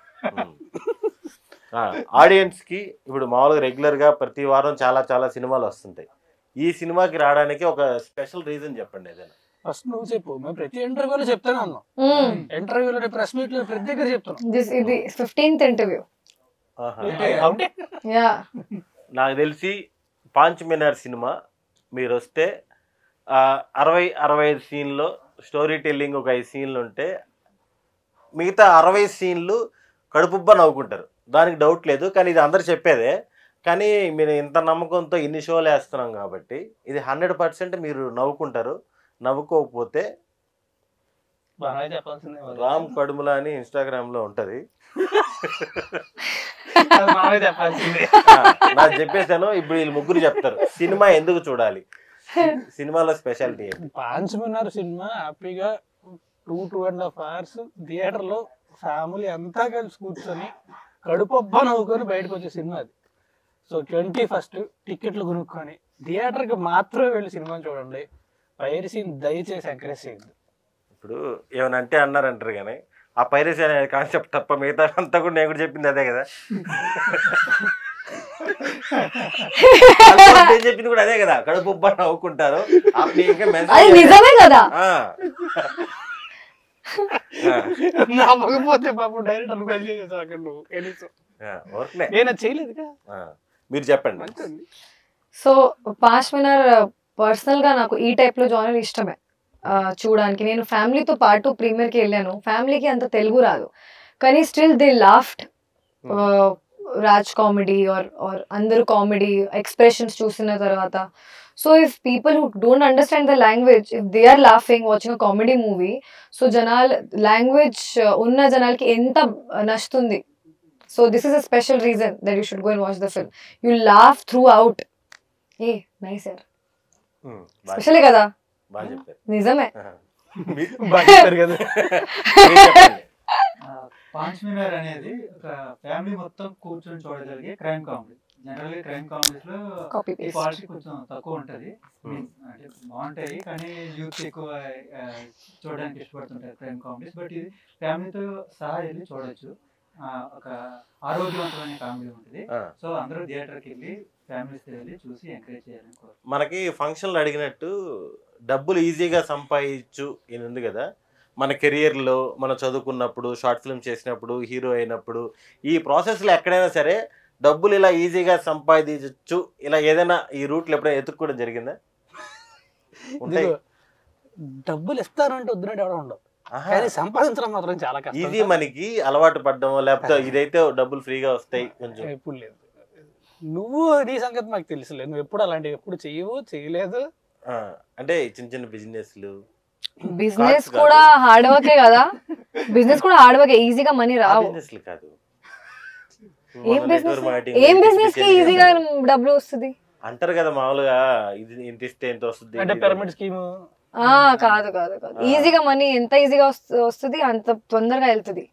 S3: ఆడియన్స్ కి ఇప్పుడు మామూలుగా రెగ్యులర్ గా ప్రతి వారం చాలా చాలా సినిమాలు వస్తుంటాయి. ఈ సినిమాకి రావడానికి ఒక స్పెషల్ రీజన్ చెప్పండి ఏదైనా.
S1: ఫస్ట్ నువ్వు చెప్పు. మేము ప్రతి ఇంటర్వ్యూలో చెప్తానే ఉన్నాం. ఇంటర్వ్యూలో ప్రెస్ మీట్ లో ప్రతి దగ్గర చెప్తున్నాం.
S2: ఇది 15th ఇంటర్వ్యూ.
S3: నాకు తెలిసి పాంచ్ మినార్ సినిమా మీరు వస్తే 60-65 సీన్లో స్టోరీ టెల్లింగ్ ఒక 5 సీన్లు ఉంటే మిగతా 60 సీన్లు కడుపుబ్బా నవ్వుకుంటారు, దానికి డౌట్ లేదు. కానీ ఇది అందరు చెప్పేదే. కానీ మీరు ఇంత నమ్మకంతో ఇన్ని షోలు వేస్తున్నాం కాబట్టి ఇది 100% మీరు నవ్వుకుంటారు. నవ్వుకోకపోతే రామ్ కడుముల అని ఇన్స్టాగ్రామ్ లో ఉంటది, నాకు చెప్పేసాను. ఇప్పుడు వీళ్ళు ముగ్గురు చెప్తారు సినిమా ఎందుకు చూడాలి, సినిమాలో స్పెషాలిటీ.
S1: పాంచ్ మినార్ సినిమా హ్యాపీగా 2.5 hours థియేటర్ లో ఫ్యామిలీ అంతా కలిసి కూర్చొని కడుపబ్బా నవ్వుకొని బయటకు వచ్చే సినిమా అది. సో 21st టికెట్లు కొనుక్కొని థియేటర్కి మాత్రమే వెళ్ళి సినిమాని చూడండి. పైరసీ దయచేసి ఎంకరేజ్ చేయద్దు.
S3: ఇప్పుడు ఏమైనా అంటే అన్నారంటారు కానీ ఆ పైరసీ అనే కాన్సెప్ట్ తప్ప మిగతా అంతా కూడా నేను కూడా చెప్పింది అదే కదా. చెప్పింది కూడా అదే కదా, కడుపుబ్బా నవ్వుకుంటారు.
S2: నిజమే కదా.
S1: నవ్వకపోతే పాపం డైరెక్ట్ నేను చేయలేదు.
S3: మీరు చెప్పండి.
S2: సో పాంచ్ మినార్ పర్సనల్ గా నాకు ఈ టైప్ లో జానర్ ఇష్టమే చూడడానికి. నేను ఫ్యామిలీతో పాటు ప్రీమియర్ కి వెళ్ళాను. ఫ్యామిలీకి అంత తెలుగు రాదు కానీ still they laughed. Raj comedy or అందరూ కామెడీ ఎక్స్ప్రెషన్స్ చూసిన తర్వాత. So if people who don't understand the language, if they are laughing watching a comedy movie, so జనాలు లాంగ్వేజ్ ఉన్న జనాలకి ఎంత నచ్చుతుంది. So this is a special reason that you should go and watch the film. You laugh throughout. ఏ nice sir, స్పెషలే కదా. నిజమే.
S4: పాంచ్ మినార్ అనేది ఒక ఫ్యామిలీ మొత్తం కూర్చొని చూడగలిగే క్రైమ్ కామెడీ. జనరల్ గా క్రైమ్ కామెడీస్ లో ఈ క్వాలిటీ కొంచెం తక్కువ ఉంటది, అంటే బాగుంటాయి కానీ యూత్ ఎక్కువ చూడడానికి ఇష్టపడుతుంటారు క్రైమ్ కామెడీస్. బట్ ఇది ఫ్యామిలీతో సహా వెళ్ళి చూడొచ్చు. ఒక ఆరోగ్యవంతమైన కామెడీ ఉంటుంది. సో అందరూ థియేటర్కి వెళ్ళి ఫ్యామిలీస్ వెళ్ళి చూసి ఎంకరేజ్ చేయాలని కోరు.
S3: మనకి ఫంక్షన్లు అడిగినట్టు డబ్బులు ఈజీగా సంపాదించు ఇది ఉంది కదా. మన కెరియర్లో మనం చదువుకున్నప్పుడు, షార్ట్ ఫిల్మ్ చేసినప్పుడు, హీరో అయినప్పుడు, ఈ ప్రాసెస్లో ఎక్కడైనా సరే డబ్బులు ఇలా ఈజీగా సంపాదించు ఇలా ఏదైనా ఈ రూట్లో ఎప్పుడైనా ఎత్తుక్కోవడం జరిగిందా?
S1: డబ్బులు ఇస్తారంటే వద్దునట్టు ఎవడో ఉండదు, కానీ సంపాదించడం మాత్రం చాలా కష్టం.
S3: ఇది మనకి అలవాటు పడ్డం లేకపోతే ఇదైతే డబ్బులు ఫ్రీగా వస్తాయి కొంచెం.
S1: ఎప్పుడు లేదు. నువ్వు నీ సంగతి మాకు తెలుసులేదు, నువ్వు ఎప్పుడు అలాంటివి ఎప్పుడు చేయలేదు.
S3: అంటే చిన్న చిన్న
S2: బిజినెస్ కూడా హార్డ్ వర్కే కదా. బిజినెస్ కూడా హార్డ్ వర్క్, ఈజీగా మనీ రావు.
S3: బిజినెస్లు కాదు
S2: ఏం బిజినెస్ కి ఈజీగా డబ్బులు వస్తుంది
S3: అంటారు కదా మామూలుగా, ఇది ఇంత ఇస్తే ఎంత వస్తుంది
S1: అంటే పిరమిడ్ స్కీమ్.
S2: కాదు కాదు కాదు, ఈజీగా మనీ ఎంత ఈజీగా వస్తుంది అంత తొందరగా వెళ్తుంది.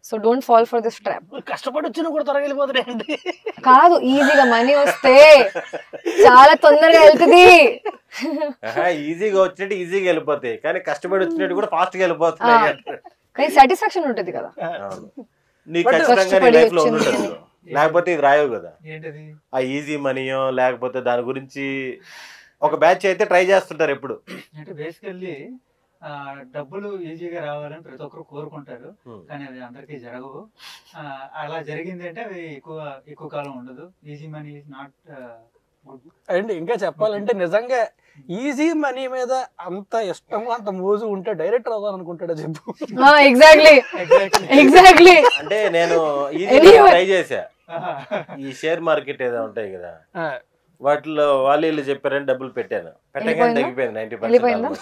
S2: So don't fall for this trap.
S1: కష్టపడి వచ్చినా కూడా త్వరగా వెళ్ళిపోతున్నాయండి.
S2: కాదు, ఈజీగా మనీ వస్తే చాలా తొందరగా వెళ్తుంది.
S3: ఈజీగా వచ్చినట్టు ఈజీగా వెళ్ళిపోతాయి, కానీ కష్టపడి వచ్చినట్టు కూడా ఫాస్ట్ గా వెళ్ళిపోతున్నాయి.
S2: కానీ సాటిస్ఫాక్షన్ ఉంటుంది కదా.
S3: నీకు ఖచ్చితంగా నీ లైఫ్ లో ఉండదు, లేకపోతే ఇది రాయవు కదా. ఆ ఈజీ మనీయో లేకపోతే దాని గురించి ఒక బ్యాచ్ అయితే ట్రై చేస్తుంటారు ఎప్పుడు.
S4: అంటే బేసికల్లీ డబ్బులు ఈజీగా రావాలని ప్రతి ఒక్కరు కోరుకుంటారు, కానీ అది అందరికీ జరగవు. అలా జరిగింది అంటే అవి ఎక్కువ కాలం ఉండదు. Easy money is not good.
S1: And ఇంకా చెప్పాలంటే నిజంగా ఈజీ మనీ మీద అంత ఇష్టం అంత మోజు ఉంటే డైరెక్టర్ అవుదాం అనుకుంటాడో చెప్పు.
S2: ఎగ్జాక్ట్లీ.
S3: అంటే నేను ఈజీ ట్రై చేశా. ఈ షేర్ మార్కెట్ ఏదో ఉంటాయి కదా, వాటిలో వాళ్ళు చెప్పారని డబ్బులు పెట్టాను, పెట్టగానే తగ్గిపోయింది 90%.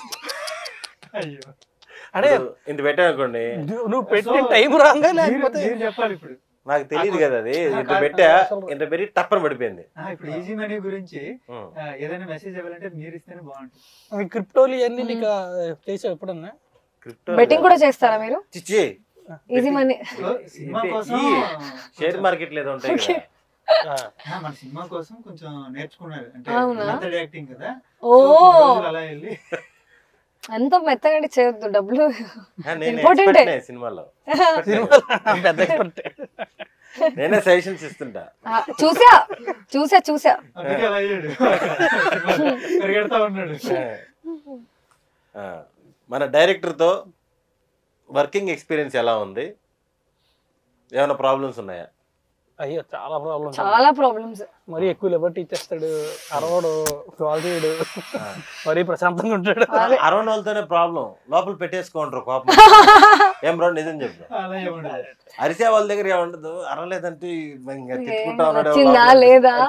S1: అంటే
S3: ఇంత పెట్టాను అనుకోండి,
S1: నువ్వు పెట్టిన టైం రాంగా లేకపోతే
S4: చెప్పాలి. ఇప్పుడు
S3: నాకు తెలియదు కదా అది, ఇంత పెట్టా ఇంత పెట్టి టప్పన పడిపోయింది.
S4: ఇప్పుడు ఈజీ మనీ గురించి ఏదైనా మెసేజ్ ఇవ్వాలంటే మీరు ఇస్తేనే బాగుంటుంది.
S1: క్రిప్టోలు అన్ని నీకు చేసావు ఎప్పుడన్నా?
S3: క్రిప్టో
S2: బెట్టింగ్ కూడా చేస్తారా మీరు?
S3: చిచ్చి
S2: ఈజీ మనీ
S4: సినిమా కోసం
S3: షేర్ మార్కెట్ లేదో ఉంటాయి కదా,
S4: మన సినిమా కోసం కొంచెం నేర్చుకున్నారు. అంటే
S2: అవునా?
S4: మెథడ్ యాక్టింగ్ కదా,
S2: ఓ
S4: అలా వెళ్ళి
S2: అంత మెత్తగా చేయొద్దు, డబ్బులు
S3: నేను
S2: ఇంపార్టెంట్.
S3: expert నే సినిమాలో,
S1: పెద్ద ఎక్స్పర్ట్.
S3: నేనే సజెషన్స్ ఇస్తుంటా.
S2: చూసా
S4: అందుకే అలా అయ్యాడు, పరిగెడతా ఉన్నాడు.
S3: మన డైరెక్టర్ తో వర్కింగ్ ఎక్స్పీరియన్స్ ఎలా ఉంది? ఏమైనా ప్రాబ్లమ్స్ ఉన్నాయా?
S1: అయ్యో
S2: చాలా ప్రాబ్లమ్స్.
S1: మరి ఎక్కువ లిబర్టీ ఇచ్చేస్తాడు, అరవడు, కాల్ చేయడు, మరీ ప్రశాంతంగా ఉంటాడు.
S3: అరవై వాళ్ళతోనే ప్రాబ్లం, లోపల పెట్టేసుకుంటారు కోపం. ఏం బ్రో నిజం చెప్పు, అరిసే వాళ్ళ దగ్గర ఏముండదు, అరవలేదంటే ఇంకా తిట్టుకుంటా ఉన్నాడు.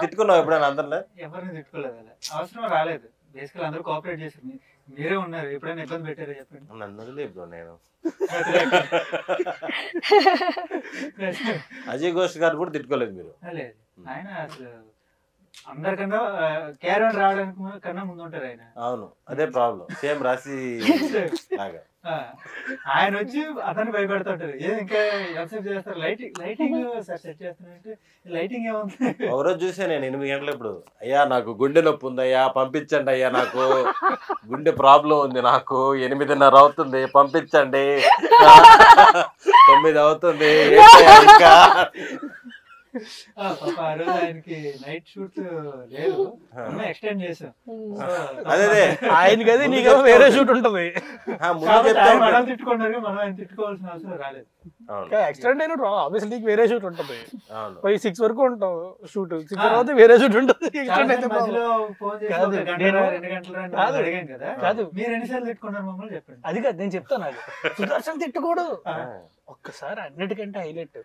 S3: తిట్టుకున్నావు ఎప్పుడైనా అందరిలో?
S4: ఎవరిని తిట్టుకోలేదు, అవసరం రాలేదు. బేసికల్ అందరూ కోఆపరేట్ చేశారు. మీరే ఉన్నారు, ఎప్పుడైనా ఇబ్బంది పెట్టారో చెప్పండి.
S3: నన్ను వదిలే బ్రో, నేను అజయ్ ఘోష్ గారు కూడా తిట్టుకోలేదు మీరు?
S4: లేదు, ఆయన అసలు అందరికన్నా క్యారీ ఆన్ రావడానికి కన్నా ముందు ఉంటారు ఆయన.
S3: అవును, అదే ప్రాబ్లం, సేమ్ రాసి లాగా.
S4: ఆయన వచ్చి అతన్ని భయపెడతాడు. ఇంకా ఎంతసేపు చేస్తారు, లైటింగ్ సెట్ చేస్తున్నారంటే లైటింగ్ ఏముంది.
S3: ఒకరోజు చూసా నేను 8 గంటలు, ఇప్పుడు అయ్యా నాకు గుండె నొప్పి ఉందయ్యా పంపించండి అయ్యా, నాకు గుండె ప్రాబ్లం ఉంది, నాకు 8:30 అవుతుంది పంపించండి, 9 అవుతుంది ఇంకా.
S4: ఆ రోజు ఆయనకి నైట్ షూట్ లేదు, ఎక్స్టెండ్ చేసాం.
S3: అదే
S1: ఆయనకి అది నీకు వేరే షూట్ ఉంటుంది.
S4: మనం తిట్టుకున్నారు, మనం ఆయన తిట్టుకోవాల్సిన అవసరం రాలేదు.
S1: ఎక్స్టెండ్ అయిన ఆబ్వియస్లీ నీకు వేరే షూట్ ఉంటుంది. 6 వరకు ఉంటావు షూట్, 6 తర్వాత వేరే షూట్ ఉంటుంది.
S4: మధ్యలో ఫోన్ చేసి 1 గంట 2 గంటలు అడిగాను కదా, కాదు మీరు ఎన్నిసార్లు తిట్టుకున్నారు మమ్మల్ని చెప్పండి.
S1: అది కాదు నేను చెప్తాను, అది సుదర్శన్ తిట్టుకోడు. ఒక్కసారి అన్నిటికంటే హైలైట్,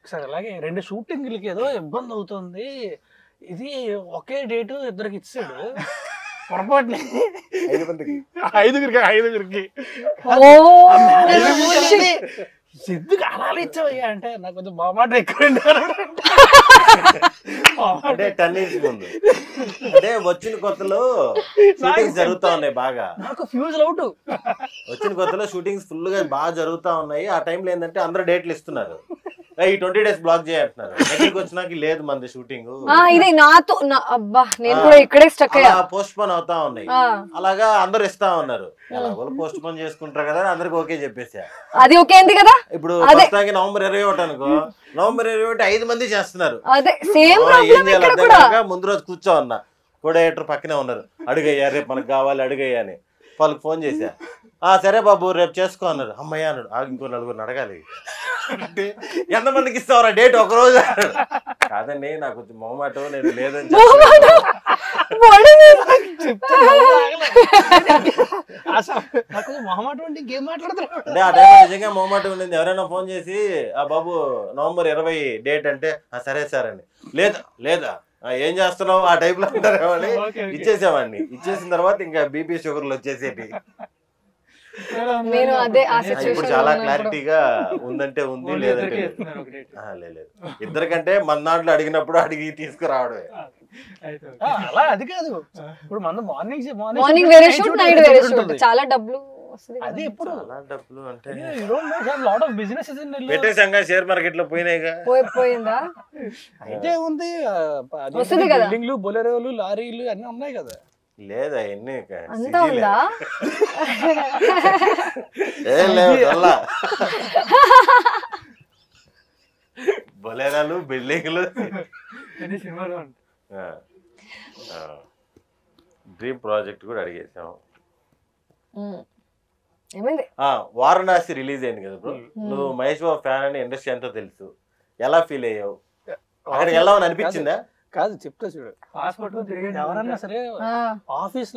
S1: ఒకసారి అలాగే 2 షూటింగ్లకి ఏదో ఇబ్బంది అవుతుంది, ఇది ఒకే డేటు ఇద్దరికి ఇచ్చాడు పొరపాటుని, 5గురికి సిద్ధుకి అలా ఇచ్చావయ్యా అంటే నాకు కొంచెం బామాట ఎక్కువ.
S3: అంటే 10 years ముందు అంటే వచ్చిన కొత్తలో షూటింగ్స్ జరుగుతా ఉన్నాయి బాగా,
S1: నాకు ఫ్యూజ్ అవుట్.
S3: వచ్చిన కొత్తలో షూటింగ్స్ ఫుల్ గా బాగా జరుగుతా ఉన్నాయి. ఆ టైంలో ఏంటంటే అందరూ డేట్లు ఇస్తున్నారు, ఈ 20 days బ్లాక్ చేయంటున్నారు. దగ్గరికి వచ్చినాక లేదు మంది షూటింగ్,
S2: ఇది నాతో అబ్బా నేను కూడా ఇక్కడే స్టక్ అయ్యా,
S3: పోస్ట్ పోన్ అవుతా ఉన్నాయి. అలాగా అందరు ఇస్తా ఉన్నారు, పోస్ట్ పోన్ చేసుకుంటారు కదా, అందరికి ఓకే చెప్పేసా.
S2: అది ఓకే అంది కదా.
S3: ఇప్పుడు ప్రస్తుతానికి November 21 అనుకో, November 21 5 మంది చేస్తున్నారు. ముందు రోజు కూర్చో ఉన్నా, కోడేటర్ పక్కనే ఉన్నారు, అడుగయ్యా రేపు మనకు కావాలి అడుగయ్యా అని. వాళ్ళకి ఫోన్ చేశా, సరే బాబు రేపు చేసుకో అన్నారు. అమ్మయ్య అన్నాడు, ఇంకో 4 అడగాలి. అంటే ఎంతమందికి ఇస్తావరా డేట్ ఒకరోజు? కాదండి నాకు కొంచెం మొహమాటం, నేను లేదని అంటే ఆ టైంలో నిజంగా మొహమాటం ఉండింది. ఎవరైనా ఫోన్ చేసి బాబు November 20 డేట్ అంటే సరే సార్ అండి, లేదా లేదా ఏం చేస్తున్నావు ఆ టైప్ లో అంటారేమో అని ఇచ్చేసామండి. ఇచ్చేసిన తర్వాత ఇంకా బీపీ షుగర్లు వచ్చేసేటి.
S2: నేను అదే ఆ
S3: ఇప్పుడు
S2: సిచ్యువేషన్
S3: చాలా క్లారిటీగా ఉందంటే ఉంది, లేదంటే లేదు. లేదు. ఇద్దరికంటే మన దాంట్లో అడిగినప్పుడు అడిగి తీసుకురావడమే.
S1: అలా అది కాదు. ఇప్పుడు మన
S2: మార్నింగ్ వేరే షూట్ నైట్ వేరే షూట్ చాలా డబ్బులు వస్తుంది.
S1: అది ఎప్పుడు
S3: చాలా డబ్బులు అంటే
S1: లాట్ ఆఫ్ బిజినెస్
S3: పెట్టేసాంగా షేర్ మార్కెట్ లో పోయినాయిగా.
S2: పోయిందా?
S1: అయితే ఉంది
S2: వస్తుంది కదా.
S1: బిల్డింగ్లు, బొలెరోలు, లారీలు అన్ని ఉన్నాయి కదా.
S3: లేదా ఎన్ని
S2: అంతా ఉందా?
S3: ఏం లేవు డొల్లా. బొలేరాలు, బిల్డింగ్లు,
S4: సినిమాలో
S3: డ్రీమ్ ప్రాజెక్ట్ కూడా అడిగేసాం.
S2: ఏమైంది?
S3: వారణాసి రిలీజ్ అయింది కదా బ్రో. నువ్వు మహేష్ బాబు ఫ్యాన్ అని ఇండస్ట్రీ అంతా తెలుసు, ఎలా ఫీల్ అయ్యావు? అక్కడికి వెళ్ళామని అనిపించిందా?
S1: కాదు చెప్తా చూడు,
S4: పాస్పోర్ట్
S1: ఎవరన్నా సరే ఆఫీస్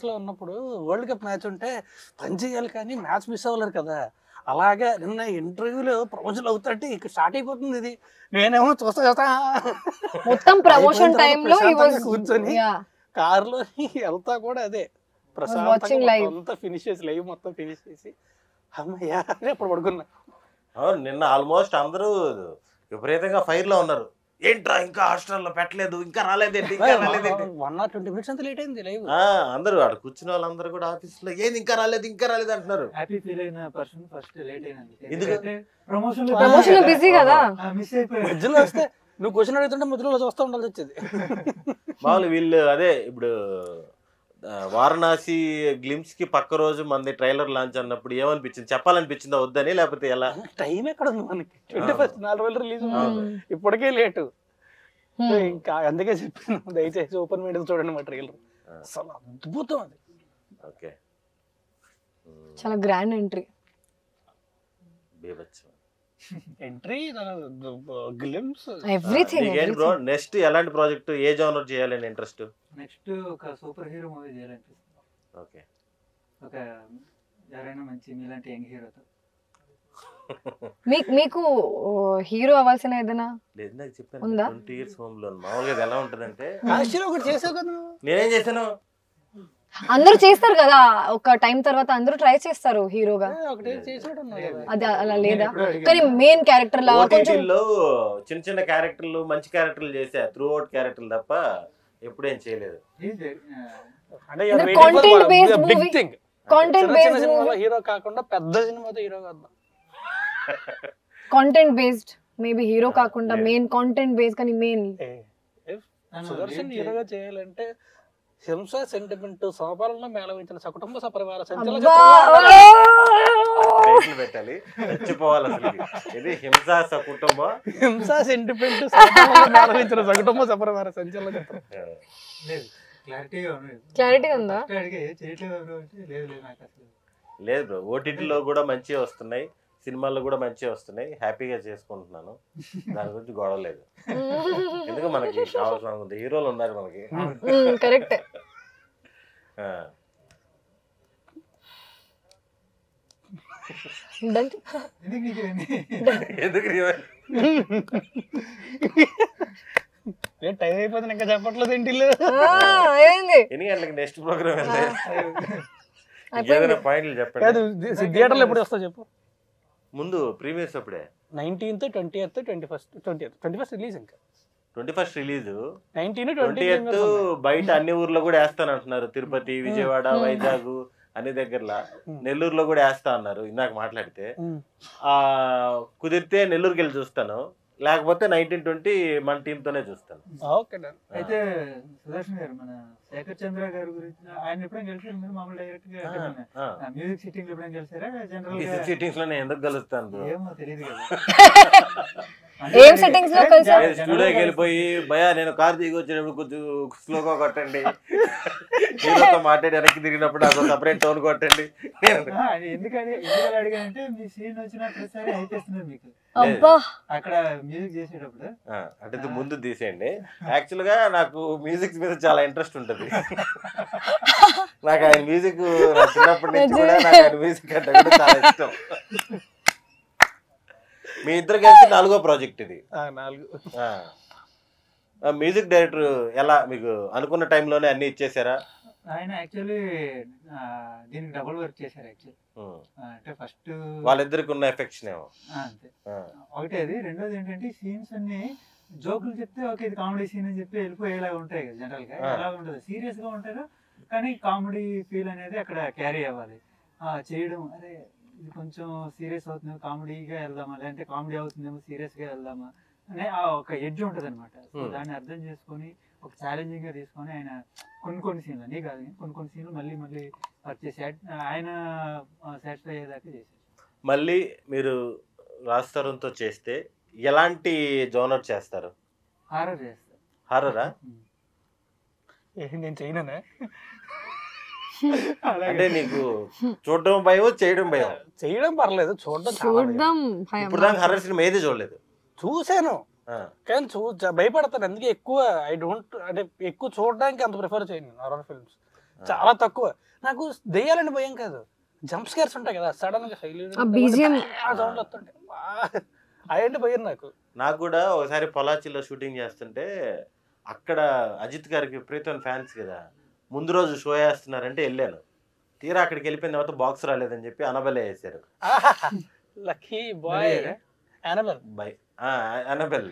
S1: లో ఉన్నప్పుడు వరల్డ్ కప్ మ్యాచ్ ఉంటే పని చేయాలి కానీ మ్యాచ్ మిస్ అవ్వలేరు కదా. అలాగే నిన్న ఇంటర్వ్యూలో ప్రమోషన్ అవుతుంటే ఇక్కడ స్టార్ట్ అయిపోతుంది. ఇది నేనేమో చూస్తా
S2: మొత్తం ప్రమోషన్ టైమ్ లో
S1: కూర్చొని కారులో వెళ్తా కూడా అదే ప్రశాంతంగా ఫినిష్ చేసి లైవ్ మొత్తం ఫినిష్ చేసి అమ్మయ్యా అప్పుడు పడుకున్నా.
S3: అవును, నిన్న ఆల్మోస్ట్ అందరూ విపరీతంగా ఫైర్ లో ఉన్నారు. ఏంట్రా ఇంకా హాస్టల్లో పెట్టలేదు, ఇంకా రాలేదేంటి, ఇంకా రాలేదేంటి.
S1: 1 or 20 minutes అంత లేట్ అయింది లైవ్.
S3: అందరూ ఆడ కూర్చున్న వాళ్ళందరూ కూడా ఆఫీస్ లో ఏంది ఇంకా రాలేదు, ఇంకా రాలేదు అంటున్నారు.
S4: హ్యాపీ ఫీల్ అయిన పర్సన్ ఫస్ట్ లేట్ అయినండి.
S3: ఎందుకంటే
S4: ప్రమోషన్
S2: లో బిజీ కదా,
S4: మిస్ అయిపోయారు.
S1: మధ్యలో వస్తే నువ్వు క్వశ్చన్ అడుగుతుంటే మధ్యలో చూస్తూ ఉండాల్సి వచ్చేది.
S3: మామూలు వీళ్ళు అదే ఇప్పుడు వారణాసి గ్లిమ్స్ కి పక్క రోజు మంది ట్రైలర్ లాంచ్ అన్నప్పుడు ఏమనిపించింది? చెప్పాలనిపించిందా వద్దని, లేకపోతే ఎలా?
S1: టైం ఎక్కడ ఉంది మనకి? 21st 4 రోజులు రిలీజ్ ఇప్పటికే లేటు. ఇంకా అందుకే చెప్పాను దయచేసి ఓపెన్ మైండ్ చూడండి మా ట్రైలర్, అసలు అద్భుతం అది.
S3: ఓకే,
S2: చాలా grand entry.
S1: Entry glimpse
S2: everything.
S3: Bro next ఎలాంటి ప్రాజెక్ట్, ఏ జోనర్ చేయాలని ఇంట్రెస్ట్?
S4: నెక్స్ట్ ఒక సూపర్ హీరో మూవీ చేయాలనిపిస్తుంది.
S3: ఓకే,
S4: ఒక ఎవరైనా మంచి మీలాంటి యంగ్ హీరోతో.
S2: మీకు హీరో అవ్వాల్సిన ఏదైనా
S3: లేదు, నాకు చెప్పాను
S2: ఉందా?
S3: 20 years హోమ్ లోన్. మామూలుగా ఎలా ఉంటదంటే,
S1: ఒకటి చేసావు కదా
S3: నేనేం చేశాను,
S2: అందరూ చేస్తారు కదా ఒక టైం తర్వాత అందరూ ట్రై చేస్తారు హీరోగా.
S1: ఒకటి చేసాడు
S2: అది అలా లేదా? కానీ మెయిన్ క్యారెక్టర్ లాగా కొంచెం
S3: చిన్న చిన్న క్యారెక్టర్లు, మంచి క్యారెక్టర్లు చేసా, త్రూ అవుట్ క్యారెక్టర్లు తప్ప ఎప్పుడేం చేయలేదు.
S2: Content based movie, content based
S1: సినిమాలో హీరో కాకుండా పెద్ద సినిమాతో హీరో కాదు,
S2: కంటెంట్ బేస్డ్ మేబీ హీరో కాకుండా మెయిన్ కంటెంట్ బేస్డ్. కానీ మెయిన్
S1: సుదర్శన్ హీరోగా చేయాలంటే హింస సెంటిమెంట్ సోపాలలో మేళవించిన సకుటుంబ సపరివార సంచలన
S3: పెట్టాలి, చచ్చిపోవాలి అసలు. ఇది హింస సకుటుంబ,
S1: హింస సెంటిమెంట్ సోపాలలో మేళవించిన సకుటుంబ సపరివార సంచలన చిత్రం.
S2: క్లారిటీ ఉందా?
S3: లేదు బ్రో, ఓటీటీలో కూడా మంచిగా వస్తున్నాయి, సినిమాల్లో కూడా మంచిగా వస్తున్నాయి, హ్యాపీగా చేసుకుంటున్నాను, దాని గురించి గొడవ లేదు. ఎందుకు మనకి కావాల్సిన హీరోలు ఉన్నారు మనకి.
S2: కరెక్ట్.
S1: టైం అయిపోతుంది ఇంకా చెప్పట్లేదు ఇంటిలో.
S3: ఎన్ని గంటలకి నెక్స్ట్ ప్రోగ్రామ్ వెళ్తే ఏదైనా పాయింట్లు చెప్పండి.
S1: థియేటర్లో ఎప్పుడు వస్తా చెప్పు.
S3: ముందు ప్రీమియర్స్ అప్పుడే
S1: 19th 20th 21st రిలీజ్. ఇంకా
S3: 21st రిలీజ్,
S1: 19th
S3: 20th బయట అన్ని ఊర్లో కూడా వేస్తాను అంటున్నారు. తిరుపతి, విజయవాడ, వైజాగ్ అన్ని దగ్గరలా, నెల్లూరులో కూడా వేస్తా అన్నారు ఇందాక మాట్లాడితే. కుదిరితే నెల్లూరుకి వెళ్ళి చూస్తాను, లేకపోతే 1920 మన టీమ్ తోనే చూస్తాను.
S4: అయితే సుదర్శన్ గారు, మన శేఖర్ చంద్ర గారి గురించి ఆయన ఎప్పుడైనా కలిసారు మీరు? మామూలు డైరెక్ట్ గా మ్యూజిక్ సిట్టింగ్ ఎప్పుడైనా కలిసారా? జనరల్
S3: సిట్టింగ్స్ లో నేను ఎందుకు కలుస్తాను?
S4: ఏమో తెలియదు కదా.
S2: ఏం సెట్టింగ్స్ లో కలిసారు?
S3: స్టూడియోకి వెళ్ళిపోయి భయా నేను కార్ దిగి వచ్చినప్పుడు కొంచెం స్లోగా కొట్టండి, హీరోతో మాట్లాడి వెనక్కి తిరిగినప్పుడు నాకు సపరేట్ టోన్ కొట్టండి.
S4: ఎందుకని అడిగానంటే మీ సీన్ వచ్చిన ప్రతిసారి అయిపోతున్నారు మీకు అక్కడ మ్యూజిక్ చేసేటప్పుడు.
S3: అంటే ముందు తీసేయండి. యాక్చువల్ గా నాకు మ్యూజిక్ మీద చాలా ఇంట్రెస్ట్ ఉంటుంది. నాకు ఆయన మ్యూజిక్ చిన్నప్పటి నుంచి కూడా నాకు ఆయన మ్యూజిక్ అంటే కూడా చాలా ఇష్టం. మీ ఇద్దరు కలిసి 4వ ప్రాజెక్ట్ ఇది. మ్యూజిక్ డైరెక్టర్ ఎలా మీకు అనుకున్న టైంలోనే అన్ని ఇచ్చేసారా?
S4: ఆయన యాక్చువల్లీ దీనికి డబుల్ వర్క్ చేశారు యాక్చువల్లీ. అంటే ఫస్ట్
S3: వాళ్ళిద్దరికి ఉన్న ఎఫెక్షన్ ఏమో
S4: అంతే ఒకటి అది. రెండోది ఏంటంటే సీన్స్ అన్ని జోకులు చెప్తే ఓకే ఇది కామెడీ సీన్ అని చెప్పి వెళ్ళిపోయేలాగా ఉంటాయి కదా జనరల్ గా. ఎలా ఉంటుంది సీరియస్ గా ఉంటారు కానీ కామెడీ ఫీల్ అనేది అక్కడ క్యారీ అవ్వాలి. చేయడం అరే ఇది కొంచెం సీరియస్ అవుతుంది కామెడీగా వెళ్దామా, లేదంటే కామెడీ అవుతుందేమో సీరియస్ గా వెళ్దామా అనే ఒక ఎడ్జ్ ఉంటుంది అనమాట. సో దాన్ని అర్థం చేసుకొని ఒక ఛాలెంజింగ్ గా తీసుకొని ఆయన కొన్ని సీన్లు అన్నీ కాదు కొన్ని సీన్లు మళ్ళీ వర్క్ చేసి ఆయన సాటిస్ఫై అయ్యేదాకా చేశారు.
S3: మళ్ళీ మీరు రాజ్ తరుణ్తో చేస్తే ఎలాంటి జోనర్ చేస్తారు?
S4: హారర్ చేస్తారు.
S3: హారరా?
S1: నేను చేయనే
S3: అంటే నీకు చూడడం భయం చేయడం భయం?
S1: చేయడం పర్లేదు, చూడడం
S3: ఇప్పుడు దాకా హర్రర్ సినిమా ఏది చూడలేదు.
S1: చూసాను కానీ భయపడతాను. అందుకే ఎక్కువ ఐ డోంట్ అంటే ఎక్కువ చూడడానికి అంత ప్రిఫర్ చేయను హారర్ ఫిల్మ్స్. చాలా తక్కువ. నాకు దెయ్యాలని భయం కాదు, జంప్ స్కేర్స్ ఉంటాయి కదా సడన్ గా సౌండ్ వస్తుంటాయి అయ్యంటే భయం నాకు
S3: కూడా. ఒకసారి పొలాచిలో షూటింగ్ చేస్తుంటే అక్కడ అజిత్ గారికి విపరీతమైన ఫ్యాన్స్ కదా, ముందు రోజు షో వేస్తున్నారంటే వెళ్ళాను. తీరా అక్కడికి వెళ్ళిపోయిన తర్వాత బాక్స్ రాలేదని చెప్పి అనబెల్ వేసారు.
S1: Lucky boy
S3: Annabelle.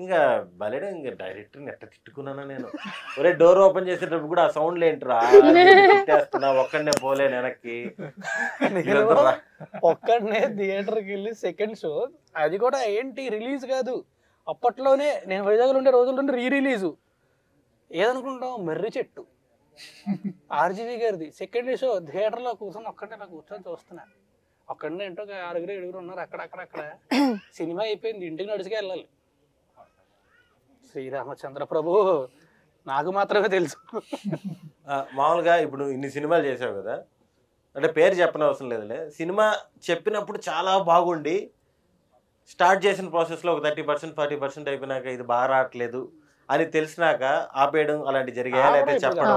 S3: ఇంకా బలేడా ఇంకా డైరెక్టర్ ఎట్లా తిట్టుకున్నానా నేను. ఒరే డోర్ ఓపెన్ చేసేటప్పుడు కూడా ఆ సౌండ్లు ఏంట్రా తిట్టేస్తున్నా, ఒక్కడనే పోలేను వెనక్కి.
S1: ఒక్కడనే థియేటర్కి వెళ్ళి సెకండ్ షో, అది కూడా ఏంటి రిలీజ్ కాదు అప్పట్లోనే. నేను వైజాగ్లో ఉండే రోజుల్లో రీ రిలీజు ఏదనుకుంటాం మర్రి చెట్టు ఆర్జీవి గారిది సెకండ్ షో. థియేటర్లో కూర్చొని ఒక్కడే నాకు కూర్చొని చూస్తున్నా. ఒక్కడనే ఏంటో 6-7 ఉన్నారు అక్కడ. సినిమా అయిపోయింది, ఇంటికి నడిచిగా వెళ్ళాలి. శ్రీరామచంద్ర ప్రభు నాకు మాత్రమే తెలుసు.
S3: మామూలుగా ఇప్పుడు ఇన్ని సినిమాలు చేసావు కదా, అంటే పేరు చెప్పనవసరం లేదులే. సినిమా చెప్పినప్పుడు చాలా బాగుండి స్టార్ట్ చేసిన ప్రాసెస్లో ఒక 30% 40% అయిపోయినాక ఇది బాగా రావట్లేదు అని తెలిసినాక ఆపేయడం అలాంటి జరిగాయా? లేకపోతే చెప్పడం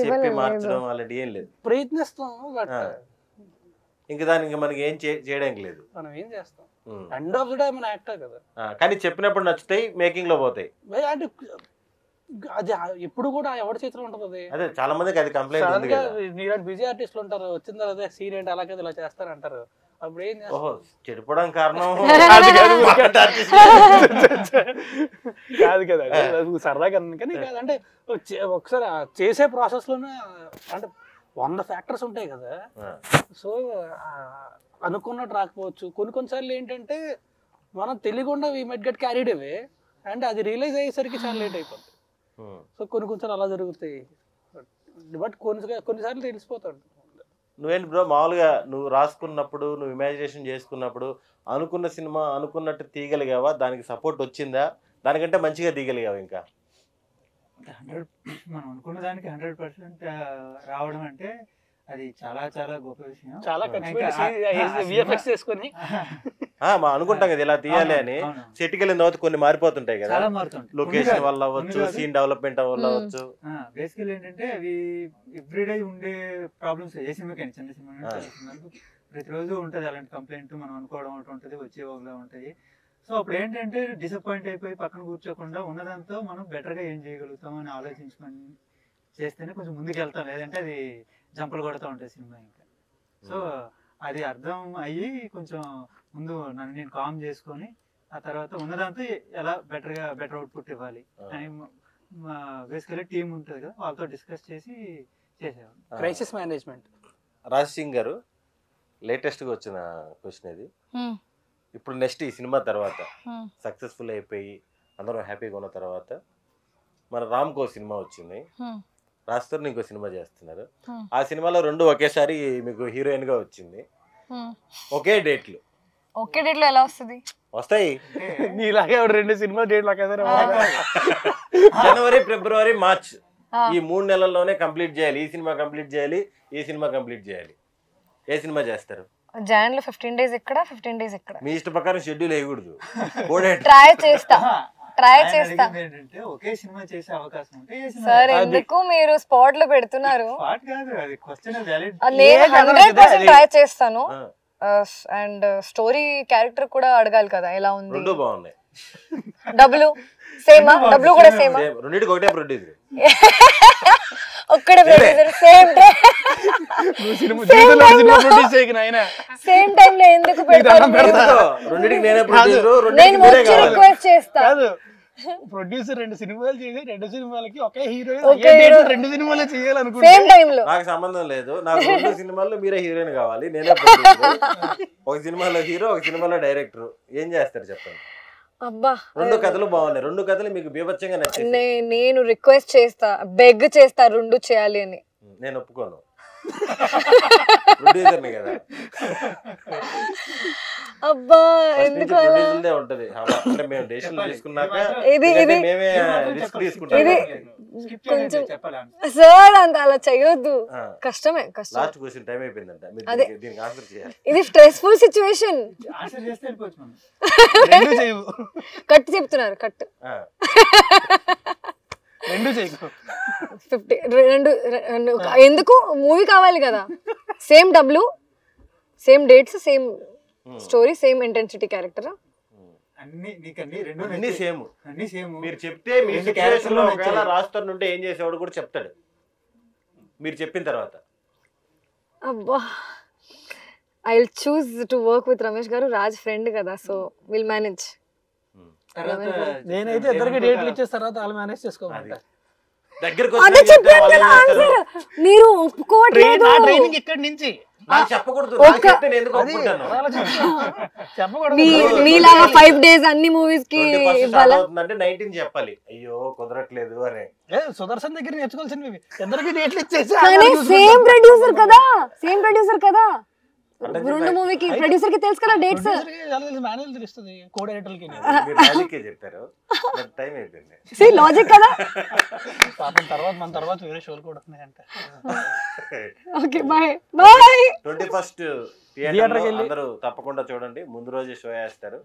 S3: చెప్పి మార్చడం అలాంటి ఏం లేదు?
S1: ప్రయత్నిస్తాం,
S3: ఇంక దానికి మనకి ఏం చేయడానికి లేదు.
S1: మనం ఏం చేస్తాం, ఎండ్ ఆఫ్ ది డే మన యాక్టర్ కదా.
S3: కానీ చెప్పినప్పుడు నచ్చుతాయి, మేకింగ్ లో పోతాయి.
S1: అంటే అది ఎప్పుడు కూడా ఎవరి చేతిలో ఉంటుంది.
S3: అదే చాలా మందికి అది కంప్లైంట్ ఉంది కదా.
S1: నీలాంటి బిజీ ఆర్టిస్టులు ఉంటారు, వచ్చిన తర్వాత సీన్ ఏంటి అలాగే ఇలా చేస్తారంటారు. అప్పుడు ఏం చేస్తారు?
S3: చెడిపోవడం కారణం
S1: కాదు కదా, సరదాగా. కానీ అంటే ఒకసారి చేసే ప్రాసెస్ లోనే అంటే 100 ఫ్యాక్టర్స్ ఉంటాయి కదా. సో అనుకున్నట్టు రాకపోవచ్చు. కొన్నిసార్లు ఏంటంటే మనం తెలియకుండా we might get carried away and అది రియలైజ్ అయ్యేసరికి చాలా లేట్ అయిపోతుంది. సో కొన్నిసార్లు అలా జరుగుతాయి, బట్ కొన్నిసార్లు తెలిసిపోతాడు.
S3: నువ్వేంటి బ్రో మామూలుగా నువ్వు రాసుకున్నప్పుడు, నువ్వు ఇమాజినేషన్ చేసుకున్నప్పుడు అనుకున్న సినిమా అనుకున్నట్టు తీయగలిగావా? దానికి సపోర్ట్ వచ్చిందా? దానికంటే మంచిగా తీయగలిగావా? ఇంకా
S4: 100 మనం అనుకున్న దానికి 100% రావడం అంటే అది చాలా చాలా గొప్ప విషయం.
S1: చాలా
S3: అనుకుంటాం కదా ఇలా తీయాలి అని. సెట్కి వెళ్ళిన తర్వాత కొన్ని మారిపోతుంటాయి కదా, లొకేషన్ వల్ల అవ్వచ్చు, సీన్ డెవలప్మెంట్ వల్ల అవ్వచ్చు.
S4: బేసికల్ ఏంటంటే అవి ఎవ్రీడే ఉండే ప్రాబ్లమ్స్. ఏ సినిమాకైనా చిన్న సినిమా ప్రతిరోజు ఉంటుంది అలాంటి కంప్లైంట్. మనం అనుకోవడం ఒకటి ఉంటుంది, వచ్చేవాళ్ళ ఉంటాయి. సో అప్పుడు ఏంటంటే డిసప్పాయింట్ అయిపోయి పక్కన కూర్చోకుండా ఉన్నదాంతో మనం బెటర్గా ఏం చేయగలుగుతాం అని ఆలోచించుకొని చేస్తేనే కొంచెం ముందుకు వెళ్తాం. లేదంటే అది జంపలు కొడుతూ ఉంటుంది సినిమా ఇంకా. సో అది అర్థం అయ్యి కొంచెం ముందు నన్ను నేను కామ్ చేసుకొని ఆ తర్వాత ఉన్నదాంతో ఎలా బెటర్ అవుట్పుట్ ఇవ్వాలి అని బేసికలీ టీమ్ ఉంటుంది కదా, వాళ్ళతో డిస్కస్ చేసి చేసేవాళ్ళు.
S1: Crisis management.
S3: రాజ్ సింగ్ గారు, లేటెస్ట్గా వచ్చిన క్వశ్చన్ ఇది. ఇప్పుడు నెక్స్ట్ ఈ సినిమా తర్వాత సక్సెస్ఫుల్ అయిపోయి అందరం హ్యాపీగా ఉన్న తర్వాత మన రామ్కో సినిమా వచ్చింది, రాస్తారు ఇంకో సినిమా చేస్తున్నారు. ఆ సినిమాలో 2 ఒకేసారి మీకు హీరోయిన్ గా వచ్చింది, ఒకే డేట్లు.
S2: ఒకే డేట్ లో ఎలా వస్తుంది?
S3: వస్తాయి.
S1: నీలాగే 2 సినిమా డేట్లు
S3: జనవరి, ఫిబ్రవరి, మార్చ్ ఈ 3 నెలల్లోనే కంప్లీట్ చేయాలి. ఈ సినిమా కంప్లీట్ చేయాలి, ఈ సినిమా కంప్లీట్ చేయాలి. ఏ సినిమా చేస్తారు?
S2: జాన్ లో 15 days ఇక్కడ, 15 days ఇక్కడ.
S3: మీ ఇష్ట ప్రకారం షెడ్యూల్ వేయకూడదు.
S2: ట్రై చేస్తా.
S4: ఏంటంటే ఒకే సినిమా చేసే అవకాశం ఉంటే
S2: సార్ ఎందుకు మీరు స్పాట్ లో పెడుతున్నారు?
S4: నేను
S2: 100% ట్రై చేస్తాను. అండ్ స్టోరీ క్యారెక్టర్ కూడా అడగాలి కదా ఎలా ఉంది.
S3: రెండు బాగున్నాయి.
S2: డబ్బులు సేమా? డబ్బులు కూడా సేమా?
S3: రెండింటికి ఒకటే ప్రొడ్యూసర్.
S2: ఒక్కడే ప్రొడ్యూసర్ సేమ్ సేమ్ టైం లో ఎందుకు పెడతారు?
S3: రెండింటికి నేనే ప్రొడ్యూసర్,
S2: నేను
S3: రెండింటికి మీరే
S2: వచ్చి
S3: కావాలి.
S2: రిక్వెస్ట్ చేస్తా.
S1: ప్రొడ్యూసర్ 2 సినిమాలు చేసి 2 సినిమాలకి ఒకే హీరో
S2: ఒకే hero.
S1: 2 సినిమాలే చేయాలనుకుంటే
S2: సేమ్ టైం లో
S3: నాకు సంబంధం లేదు. నాకు 2 సినిమాల్లో మీరే హీరోయిన్ కావాలి, నేనే ప్రొడ్యూసర్. ఒక సినిమాలో హీరో, ఒక సినిమాలో డైరెక్టర్. ఏం చేస్తారు చెప్పండి?
S2: అబ్బా
S3: 2 కథలు బాగున్నాయి. 2 కథలు మీకు బీభత్సంగా నచ్చింది.
S2: నేను రిక్వెస్ట్ చేస్తా, బెగ్ చేస్తా 2 చేయాలి అని.
S3: నేను ఒప్పుకోను, ప్రొడ్యూసర్ని కదా.
S2: అబ్బా
S3: ఫస్ట్ నుంచి
S2: ఎందుకు అలా?
S3: ప్రొడ్యూసర్దే ఉంటది. అంటే మేము డెసిషన్ తీసుకున్నాక
S2: ఇది
S3: ఎందుకంటే
S2: ఇది
S3: మేమే రిస్క్ తీసుకుంటాం.
S2: ఇది
S4: కొంచెం చెప్పాలి.
S2: సార్ అంత అలా చేయొద్దు,
S3: ఆ.
S2: కష్టమే కష్టం.
S3: లాస్ట్ క్వశ్చన్ టైం అయిపోయిందంట. మీరు
S2: అదే.
S3: దీనికి ఆన్సర్ చేయాలి.
S2: ఇది స్ట్రెస్ఫుల్ సిచ్యువేషన్.
S4: ఆన్సర్ చేస్తే వెళ్ళిపోవచ్చు మనం.
S1: 2 చేయవు,
S2: కట్ చెప్తున్నారు, కట్
S3: ఆ.
S1: 2 చేయకు.
S2: 50 రెండు ఎందుకు? మూవీ కావాలి కదా. సేమ్ డబ్లు, same dates, same story, same intensity character.
S4: అన్ని నీకన్నీ రెండు
S3: అన్ని సేమ్.
S4: అన్ని సేమ్.
S3: మీరు చెప్తే మీ
S4: రెండు
S3: సిచ్యువేషన్
S4: క్యారెక్టర్లు
S3: లో ఒకవేళ
S4: నచ్చాయి.
S3: రాస్తానుంటే ఏం చేసేవాడు కూడా చెప్తాడు మీరు చెప్పిన తర్వాత.
S2: అబ్బా I will choose to work with Ramesh గారు. రాజ్ ఫ్రెండ్ కదా, సో విల్ మేనేజ్.
S4: తర్వాత
S1: నేనైతే ఇద్దరికి డేట్లు ఇచ్చేసిన తర్వాత వాళ్ళు మేనేజ్ చేసుకోవాలి.
S3: దగ్గరకు
S2: అదే చెప్పాను కదా ఆన్సర్, మీరు ఒప్పుకోవట్లేదు.
S1: ట్రైనింగ్ ఇక్కడి నుంచి
S3: నాకు చెప్పకూడదు. నాకు చెప్తే నేను ఎందుకు ఒప్పుకుంటాను?
S1: చెప్పకూడదు.
S2: మీలాగా 5 days అన్ని మూవీస్ కి
S3: 21st start
S2: ఇవ్వాలా?
S3: అవుతుందంటే 19 చెప్పాలి. అయ్యో కుదరట్లేదు అని.
S1: సుదర్శన్ దగ్గర నేర్చుకోవాల్సినవి ఇద్దరికి డేట్లు ఇచ్చేసి
S2: కానీ సేమ్ ప్రొడ్యూసర్ కదా, సేమ్ ప్రొడ్యూసర్ కదా. 2 మూవీకి ప్రొడ్యూసర్ కి తెలుసు కదా డేట్స్.
S1: మాన్యువల్ తెలుస్తుంది కో డైరెక్టర్లకి.
S3: మీరు మ్యాజికే చెప్పారు, బట్ టైం అయిపోయింది.
S2: సి లాజిక్ కదా.
S1: పాపం మన తర్వాత వేరే షోలు కూడా ఉన్నాయంట.
S2: Okay bye bye.
S3: 21st theatre అందరూ తప్పకుండా చూడండి. ముందు రోజు షో వేస్తారు.